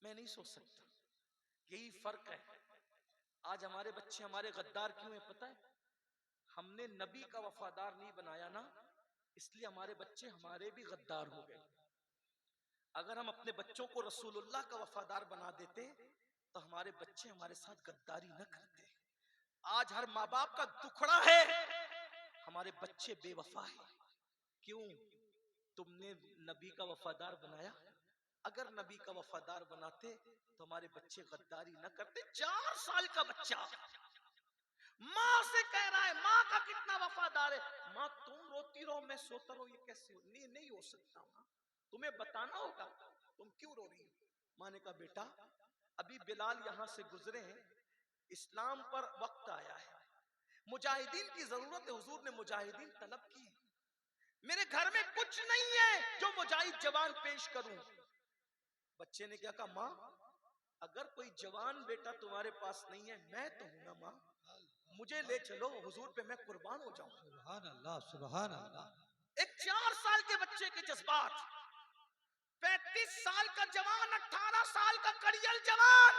मैं नहीं सो सकता। यही फर्क है। आज हमारे बच्चे हमारे गद्दार क्यों है पता है? हमने नबी का वफादार नहीं बनाया ना, इसलिए हमारे बच्चे हमारे भी गद्दार हो गए। अगर हम अपने बच्चों को रसूलुल्लाह का वफादार बना देते तो हमारे बच्चे हमारे साथ गद्दारी न करते। आज हर माँ बाप का दुखड़ा है, हमारे बच्चे बेवफा है। क्यों? तुमने नबी का वफादार बनाया। अगर नबी का वफादार बनाते तो हमारे बच्चे गद्दारी न करते। 4 साल का बच्चा माँ से कह रहा है, माँ का कितना वफादार है। माँ तुम रोती रहो मैं सोता रहो, ये कैसे हो? नहीं हो सकता। माँ तुम्हें बताना होगा तुम क्यों रो रही हो। माँ ने कहा, बेटा अभी बिलाल यहां से गुजरे हैं, इस्लाम पर वक्त आया है, मुजाहिदीन की जरूरत है, हुजूर ने मुजाहिदीन तलब की, मेरे घर में कुछ नहीं है जो मुजाहिद जवान पेश करूं। बच्चे ने क्या कहा, माँ अगर कोई जवान बेटा तुम्हारे पास नहीं है, मैं तो हूं ना माँ, मुझे ले चलो, हुजूर पे मैं कुर्बान हो जाऊं। सुभान अल्लाह, सुभान अल्लाह। एक 4 साल के बच्चे के जज्बात, 35 साल का जवान, 18 साल का कड़ियल जवान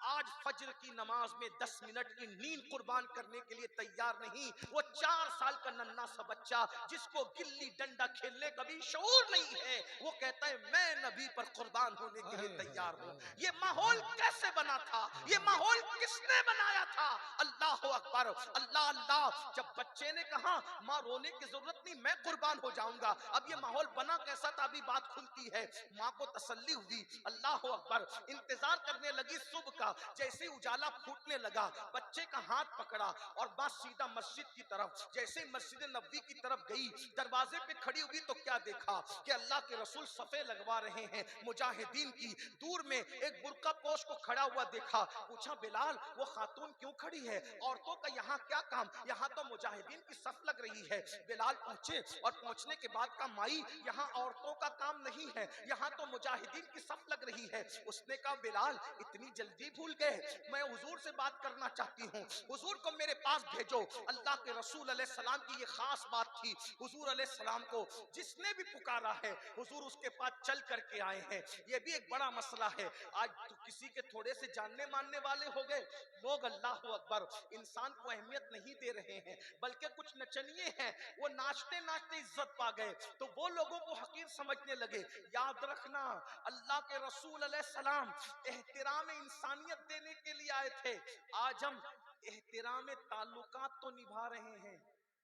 आज फज्र की नमाज में 10 मिनट की नींद कुर्बान करने के लिए तैयार नहीं। वो 4 साल का नन्हा सा बच्चा जिसको गिल्ली डंडा खेलने का भी शऊर नहीं है, वो कहता है मैं नबी पर कुर्बान होने के लिए तैयार हूं। ये माहौल कैसे बना था? ये माहौल किसने बनाया था? अल्लाह अकबर, अल्लाह अल्लाह। जब बच्चे ने कहा माँ रोने की जरूरत नहीं, मैं कुर्बान हो जाऊंगा। अब ये माहौल बना कैसा था? अभी बात खुलती है। माँ को तसल्ली हुई। अल्लाह अकबर। इंतजार करने लगी सुबह का। जैसे उजाला फूटने लगा, बच्चे का हाथ पकड़ा और माँ सीधा मस्जिद की तरफ, जैसे मस्जिद नबवी की तरफ गई, दरवाजे पे खड़ी हुई तो क्या देखा कि अल्लाह के रसूल सफे लगवा रहे हैं मुजाहिदीन की। दूर में एक बुर्का पोश को खड़ा हुआ देखा। पूछा बिलाल वो खातून क्यों खड़ी है? औरतों का यहाँ क्या काम? यहाँ तो मुजाहिदीन की सफ लग रही है। बिलाल पहुंचे और पहुंचने के बाद कहा माई यहाँ औरतों का काम नहीं है, यहाँ तो मुजाहिदीन की सफ लग रही है। उसने कहा बिलाल इतनी जल्दी भूल गए, मैं हुजूर से बात करना चाहती हूँ, हुजूर को मेरे पास भेजो। अल्लाह के रसूल अलैहि सलाम की ये खास बात थी। हुजूर अलैहि सलाम को जिसने भी पुकारा है हुजूर उसके पास चल करके आए हैं। ये भी एक बड़ा मसला है। आज तो किसी के थोड़े से जानने मानने वाले हो गए लोग, अल्लाह अकबर, इंसान को अहमियत नहीं दे रहे हैं, बल्कि कुछ नचनिए हैं वो नाचते नाचते इज्जत पा गए तो वो लोगों को हकीर समझने लगे। याद रखना अल्लाह के रसूल अलैहि सलाम एहतराम इंसानियत देने के लिए आए थे। आज हम एहतराम ताल्लुकात तो निभा रहे हैं,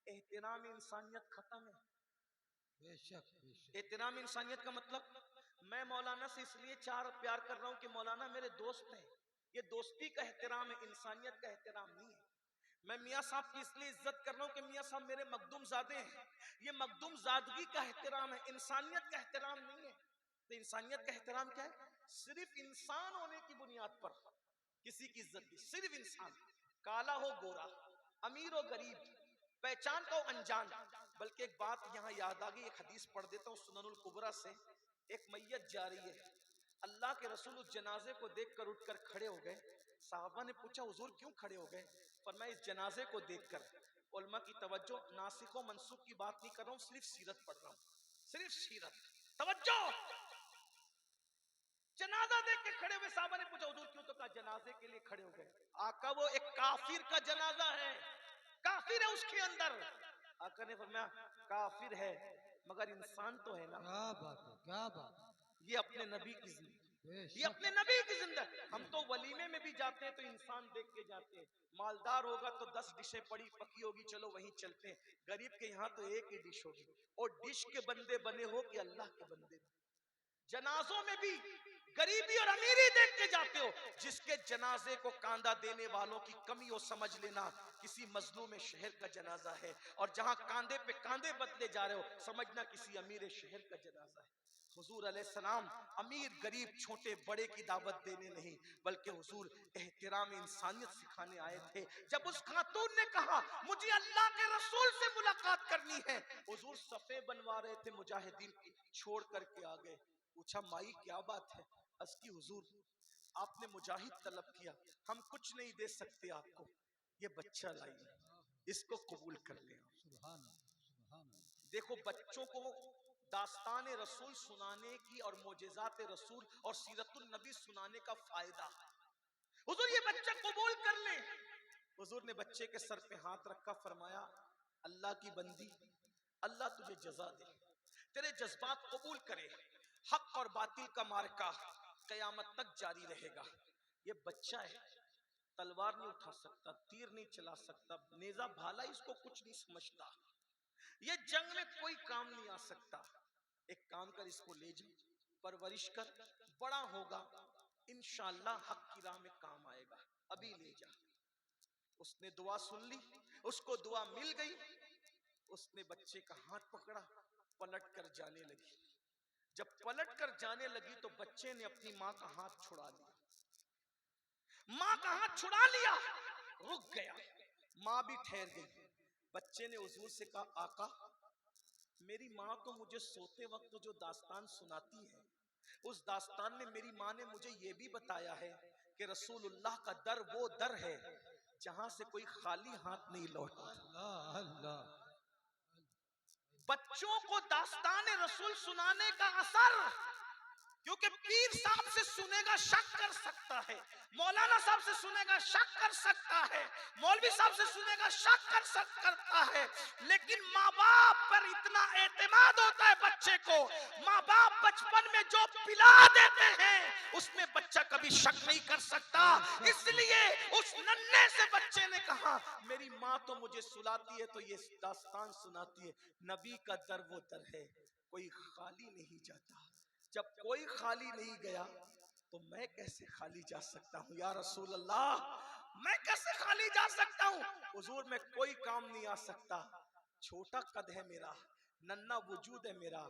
एहतराम इंसानियत खत्म है। बेशक बेशक। एहतराम इंसानियत का मतलब मैं मौलाना से इसलिए प्यार कर रहा हूं कि मौलाना मेरे दोस्त हैं, ये दोस्ती का एहतराम है, इंसानियत का एहतराम नहीं है। मैं मियाँ साहब की इसलिए इज्जत कर रहा हूं कि मियाँ साहब मेरे मखदूम ज़ादे हैं, ये मखदूम ज़ादगी का एहतराम है, इंसानियत का एहतराम नहीं है। तो इंसानियत का एहतराम क्या है? सिर्फ इंसान होने की बुनियाद पर किसी की इज्जत दी, सिर्फ इंसान, काला हो गोरा, अमीर हो गरीब, पहचान का हो अनजान। बल्कि एक बात यहाँ याद आ गई, एक हदीस पढ़ देता हूँ सुननुल कुबरा से। एक मैयत जा रही है, अल्लाह के रसूल उस जनाजे को देखकर उठकर खड़े हो गए। साहबा ने पूछा हुजूर क्यों खड़े हो गए? पर मैं इस जनाजे को देखकर, उलमा की तवज्जो, नासिखो मनसूख की बात नहीं कर रहा हूँ, सिर्फ सीरत पढ़ रहा हूँ, सिर्फ सीरत, तवज्जो। जनाजा देख के खड़े हुए साहबा ने पूछा हुजूर क्यों? तो कहा जनाजे के लिए खड़े हो गए। आका वो एक काफिर का जनाजा है, काफिर है उसके अंदर। आका ने फरमाया काफिर है मगर इंसान तो है ना। क्या बात है, क्या बात है। ये अपने नबी की जिंदगी, ये बेशक। अपने नबी की जिंदगी। हम तो वलीमे में भी जाते हैं तो इंसान देख के जाते हैं। मालदार होगा तो 10 डिशें पड़ी पकी होगी, चलो वहीं चलते हैं। गरीब के यहाँ तो एक ही डिश होगी, और डिश के बंदे बने हो कि अल्लाह के बंदे। जनाजों में भी गरीबी और अमीरी देख के जाते हो। जिसके जनाजे को कांधा देने वालों की कमी हो समझ लेना किसी मजलूम शहर का जनाजा है, और जहां कांधे पे कांधे बदले जा रहे हो समझना किसी अमीर शहर का जनाजा है। हुजूर अलैहिस्सलाम अमीर गरीब छोटे बड़े की दावत देने नहीं, बल्कि हुजूर एहतराम इंसानियत सिखाने आए थे। जब उस खातून ने कहा मुझे अल्लाह के रसूल से मुलाकात करनी है, हुजूर सफे बनवा रहे थे मुजाहिदीन की, छोड़ करके आ गए। पूछा माई क्या बात है? अस्की हुजूर आपने मुजाहिद तलब किया, हम कुछ नहीं दे सकते आपको, ये बच्चा लाइए, इसको कबूल कर ले। सुभान अल्लाह, सुभान अल्लाह। देखो बच्चों को दास्तान रसूल सुनाने की और मोजेजात रसूल और सीरतुल नबी सुनाने का फायदा। हुजूर ये बच्चा कबूल कर ले। हुजूर ने बच्चे के सर पे हाथ रखा, फरमाया अल्लाह की बंदी, अल्लाह तुझे जजा दे, तेरे जज्बात कबूल करे। हक और बातिल का मार्का कयामत तक जारी रहेगा। ये बच्चा है, तलवार नहीं उठा सकता, तीर नहीं चला सकता, नेजा भाला इसको कुछ नहीं समझता, ये जंग में कोई काम नहीं आ सकता। एक काम कर, इसको ले जा, परवरिश कर, बड़ा होगा इंशाअल्लाह हक की राह में काम आएगा, अभी ले जा। उसने दुआ सुन ली, उसको दुआ मिल गई। उसने बच्चे का हाथ पकड़ा, पलट कर जाने लगी। जब पलट कर जाने लगी तो बच्चे ने अपनी माँ का हाथ छुड़ा लिया। माँ का हाथ छुड़ा लिया, रुक गया, माँ भी ठहर गई। बच्चे ने हुजूर से कहा आका मेरी माँ तो मुझे सोते वक्त जो दास्तान सुनाती है, उस दास्तान में मेरी माँ ने मुझे ये भी बताया है कि रसूलुल्लाह का दर वो दर है जहां से कोई खाली हाथ नहीं लौटता। अल्लाह अल्लाह। बच्चों को दास्तान रसूल सुनाने का असर, क्योंकि पीर साहब से सुनेगा सुनेगा शक कर सकता है, मौलाना साहब से सुनेगा शक कर सकता है, मौलवी साहब से सुनेगा शक करता है, लेकिन माँ बाप पर इतना एतमाद होता है बच्चे को, माँ बाप बचपन में जो पिला देते हैं उसमें बच्चा कभी शक नहीं कर सकता। इसलिए उस नन्हे से बच्चे ने कहा मेरी माँ तो मुझे सुलाती है तो ये दास्तान सुनाती है। नबी का दर वो दर है, कोई खाली नहीं जाता। जब कोई खाली नहीं गया तो मैं कैसे खाली जा सकता हूँ या रसूल अल्लाह, मैं कैसे खाली जा सकता हूँ। हुजूर में कोई काम नहीं आ सकता, छोटा कद है मेरा, नन्हा वजूद है मेरा।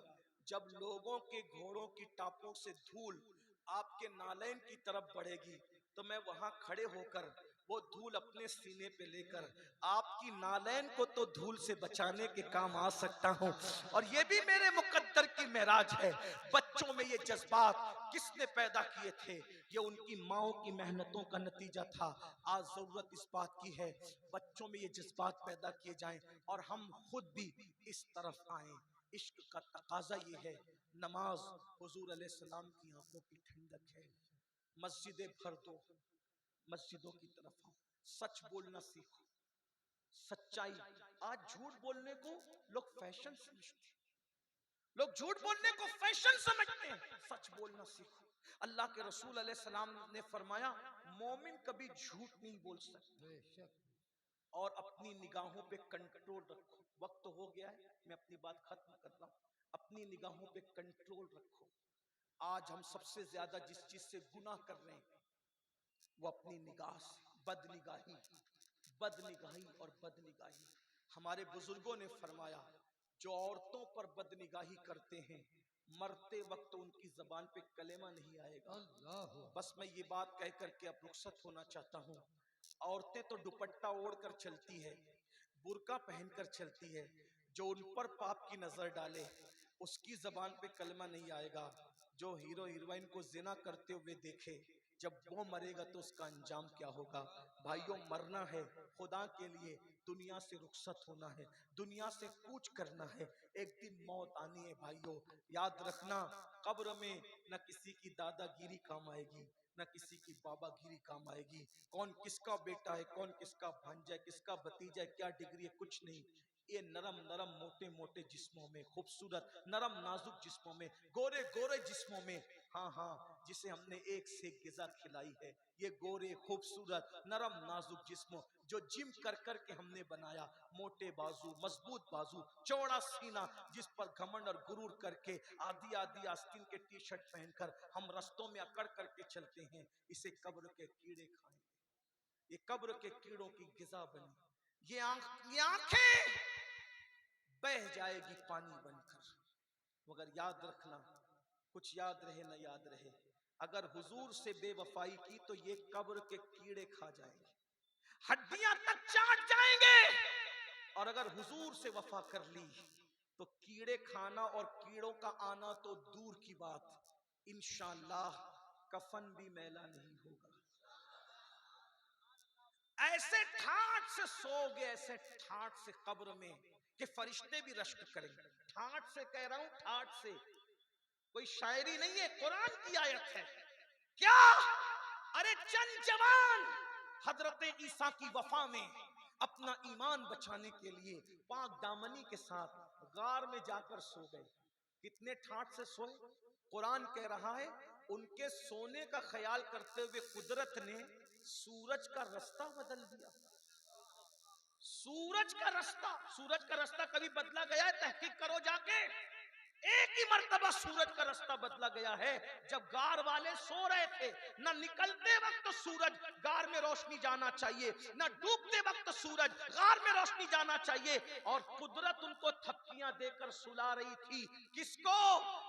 जब लोगों के घोड़ों की टापों से धूल आपके नालैन की तरफ बढ़ेगी तो मैं वहां खड़े होकर वो धूल अपने सीने पे लेकर आपकी नालैन को तो धूल से बचाने के काम आ सकता हूं। और ये भी मेरे मुकद्दर की मेराज है। बच्चों में ये जज्बात किसने पैदा किए थे? ये उनकी माओं की मेहनतों का नतीजा था। आज जरूरत इस बात की है बच्चों में ये जज्बात पैदा किए जाएं और हम खुद भी इस तरफ आए। इश्क का तकाजा ये है, नमाज हुजूर अलैहिस्सलाम की आंखों की ठंडक है। मस्जिदें भर दो, मस्जिदों की तरफ आओ, सच बोलना सीखो, सच्चाई। आज झूठ बोलने को लोग फैशन समझते हैं, लोग झूठ बोलने को फैशन समझते हैं। सच बोलना सीखो। अल्लाह के रसूल अलैहिस्सलाम ने फरमाया मोमिन कभी झूठ नहीं बोल सकता और अपनी निगाहों पे कंट्रोल रखो। वक्त तो हो गया है, मैं अपनी बात खत्म कर रहा हूं। अपनी निगाहों पे कंट्रोल रखो। आज हम सबसे ज्यादा जिस चीज से गुनाह कर रहे हैं वो अपनी निगाह से, बदनिगाही, बदनिगाही और बदनिगाही। हमारे बुजुर्गों ने फरमाया जो औरतों पर बदनिगाही करते हैं मरते वक्त उनकी जबान पे कलेमा नहीं आएगा। बस मैं ये बात कह करके अब रुखसत होना चाहता हूँ। औरतें तो दुपट्टा ओढ़कर चलती है, बुर्का पहनकर चलती है, जो उन पर पाप की नजर डाले उसकी जबान पे कलमा नहीं आएगा। जो हीरो हीरोइन को जिना करते हुए देखे जब वो मरेगा तो उसका अंजाम क्या होगा। भाइयों मरना है खुदा के लिए, दुनिया से रुखसत होना है, दुनिया से कूच करना है, एक दिन मौत आनी है। भाइयों याद रखना कब्र में न किसी की दादागिरी काम आएगी न किसी की बाबागिरी काम आएगी। कौन किसका बेटा है, कौन किसका भांजा है, किसका भतीजा है, क्या डिग्री है, कुछ नहीं। ये नरम नरम मोटे मोटे जिस्मों में, खूबसूरत नरम नाजुक जिस्मों में, गोरे गोरे जिस्मों में, हाँ हाँ जिसे हमने एक से गिजा खिलाई है, ये गोरे खूबसूरत नरम नाजुक जिस्मों जो जिम कर कर के हमने बनाया, मोटे बाजू, मजबूत बाजू, चौड़ा सीना, जिस पर घमंड और गुरूर करके आधी आधी आस्तीन के टी शर्ट पहनकर हम रस्तों में अकड़ करके चलते हैं, इसे कब्र के कीड़े खाएंगे। ये कब्र के कीड़ों की गिजा बनी। ये आंखें बह जाएगी पानी बनकर। मगर याद रखना, कुछ याद रहे न याद रहे, अगर हुजूर से बेवफाई की तो ये कब्र के कीड़े खा जाएंगे, हड्डियां तक चाट जाएंगे। और अगर हुजूर से वफा कर ली तो कीड़े खाना और कीड़ों का आना तो दूर की बात, इंशाअल्लाह कफन भी मैला नहीं होगा। ऐसे ठाठ से सोओगे, ऐसे ठाठ से कब्र में कि फरिश्ते भी रश्क करेंगे। ठाठ से कह रहा हूं, ठाठ से, कोई शायरी नहीं है, कुरान की आयत है। क्या? अरे चंद जवान हजरत ईसा की वफा में अपना ईमान बचाने के लिए पाक दामनी के साथ गार में जाकर सो गए। कितने ठाठ से सोए? कुरान कह रहा है उनके सोने का ख्याल करते हुए कुदरत ने सूरज का रास्ता बदल दिया। सूरज का रास्ता कभी बदला गया है? तहकीक करो जाके। एक ही मर्तबा सूरज का रास्ता बदला गया है जब गार वाले सो रहे थे। न निकलते वक्त सूरज गार में रोशनी जाना चाहिए, न डूबते वक्त सूरज गार में रोशनी जाना चाहिए, और कुदरत उनको थपकियां देकर सुला रही थी। किसको?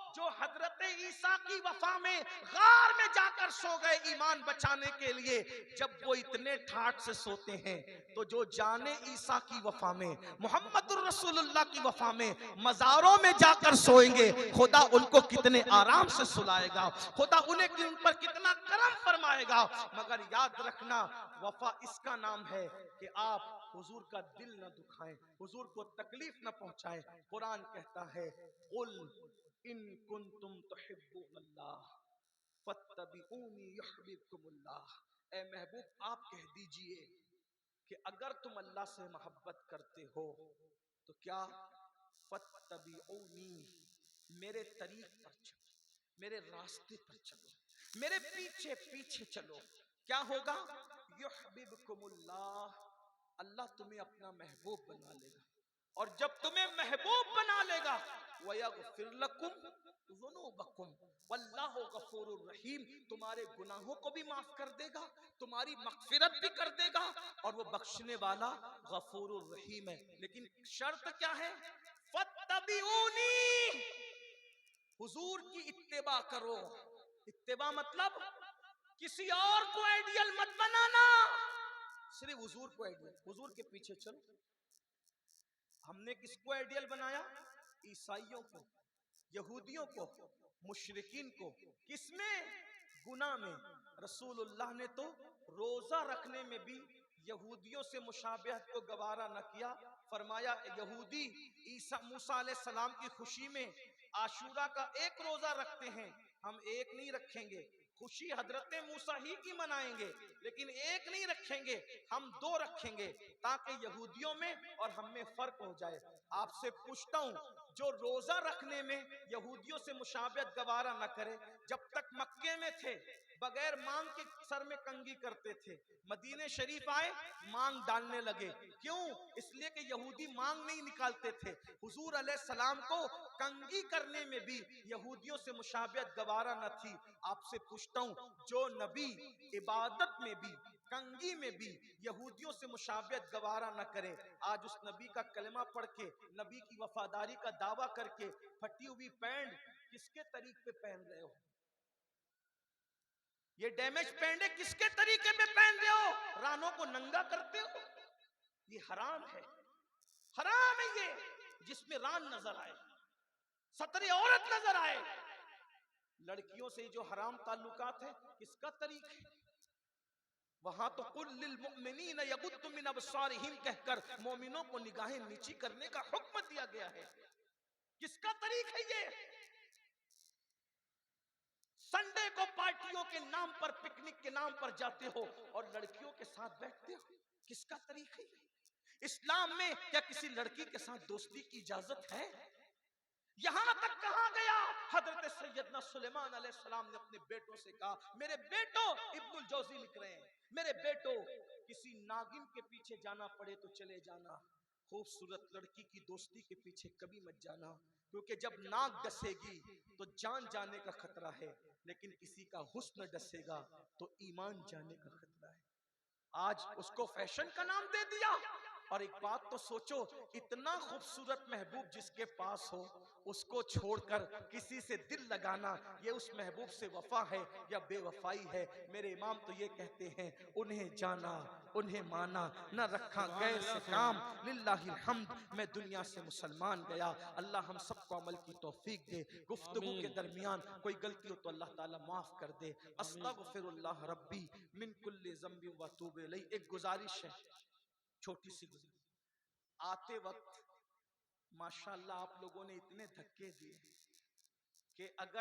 जो हजरत ईसा की वफा में गार में जाकर सो गए ईमान बचाने के लिए। जब वो इतने ठाठ से सोते हैं तो जो जाने ईसा की वफा में, मोहम्मदुर रसूलुल्लाह की वफा में मजारों में जाकर सोएंगे, खुदा उनको कितने आराम से सुलाएगा, खुदा उन्हें उन पर कितना करम फरमाएगा। मगर याद रखना वफा इसका नाम है कि आप हुजूर का दिल न दुखाएं, हुजूर को तकलीफ न पहुंचाएं। कुरान कहता है कुल इन कुंतुम तुहिब्बुनल्लाह फत्तबी फत्तबिऊनी युहब्बिकुमुल्लाह। ए महबूब आप कह दीजिए कि अगर तुम अल्लाह से मोहब्बत करते हो तो क्या फत्तबिऊनी, मेरे तरीक पर चलो, मेरे रास्ते पर चलो, मेरे पीछे पीछे चलो। क्या होगा? युहब्बिकुमुल्लाह, अल्लाह तुम्हें अपना महबूब बना लेगा। और जब तुम्हें महबूब बना लेगा वयगफिर लकुम ज़ुनूबकुम वल्लाहु गफूरुर रहीम, तुम्हारे गुनाहों को भी माफ कर देगा, तुम्हारी मगफिरत भी कर देगा, और वो बख्शने वाला गफूरुर रहीम है। लेकिन शर्त क्या है? फत्तबिऊनी, हुजूर की इत्तिबा करो। इत्तिबा मतलब किसी और को आइडियल मत बनाना, सिर्फ हुजूर को आइडियल, हुजूर के पीछे चलो। हमने किसको आइडियल बनाया? ईसाइयों को, यहूदियों को, मुशरिकीन को। किसमें? गुनाह में। रसूलुल्लाह ने तो रोजा रखने में भी यहूदियों से मुशाबहत को गवारा न किया। फरमाया यहूदी ईसा मूसा अलैहि सलाम की खुशी में आशूरा का एक रोजा रखते हैं, हम एक नहीं रखेंगे। खुशी हजरत मूसा ही की मनाएंगे, लेकिन एक नहीं रखेंगे, हम दो रखेंगे, ताकि यहूदियों में और हम में फर्क हो जाए। आपसे पूछता हूं, जो रोजा रखने में यहूदियों से मुशाबहत गवारा न करे, जब तक मक्के में थे बगैर मांग के सर में कंघी करते थे, मदीने शरीफ आए मांग डालने लगे। क्यों? इसलिए कि यहूदी मांग नहीं निकालते थे। हुजूर अलैहि सलाम को कंघी करने में भी यहूदियों से मुशाबहत गवारा न थी। आपसे पूछता हूं, जो नबी इबादत में भी, कंघी में भी यहूदियों से मुशाबहत गवारा न करे, आज उस नबी का कलमा पढ़ के, नबी की वफादारी का दावा करके फटी हुई पैंट किसके तरीके पे पहन रहे हो? ये डैमेज पैंट किसके तरीके पे पहन रहे हो? रानों को नंगा करते हो। ये हराम है, हराम है ये, जिसमें रान नजर आए, सतरे औरत नजर आए। लड़कियों से जो हराम ताल्लुकात है, किसका तरीका है? वहां तो कुल लिल मुमिनीन यगुद्दु मिन अबसारिहिम कहकर मोमिनों को निगाहें नीची करने का हुक्म दिया गया है। किसका तरीका है ये? संडे को पार्टियों के नाम पर, पिकनिक के नाम पर जाते हो और लड़कियों के साथ बैठते हो। किसका तरीका है? इस्लाम में क्या किसी लड़की के साथ दोस्ती की इजाजत है? यहां तक कहा गया, हजरत सैयदना सुलेमान अलैहिस्सलाम ने अपने बेटों से कहा, मेरे बेटो, इब्नुल जौजी लिख रहे हैं, मेरे बेटो किसी नागिन के पीछे जाना पड़े तो चले जाना, खूबसूरत लड़की की दोस्ती के पीछे कभी मत जाना, क्योंकि जब नाक डसेगी तो जान जाने का खतरा है, लेकिन किसी का हुस्न डसेगा तो ईमान जाने का खतरा है। आज उसको फैशन का नाम दे दिया। और एक बात तो सोचो, इतना खूबसूरत महबूब जिसके पास हो, उसको छोड़कर किसी से दिल लगाना, ये उस महबूब से वफा है या बेवफाई है? मेरे इमाम तो ये कहते हैं, उन्हें जाना, उन्हें माना, न रखा गैर से काम, लिल्लाहिल हम्द, मैं दुनिया से मुसलमान गया। अल्लाह हम सबको अमल की तौफीक दे। गुफ्तगू के दरमियान कोई गलती हो तो अल्लाह ताला माफ कर दे। अस्तगफिरुल्लाह रब्बी मिन कुल्ली ज़ंबि व तूबु इलैह। एक गुजारिश है, छोटी सी गुजारिश, आते वक्त माशाल्लाह आप लोगों ने इतने धक्के दिए कि अगर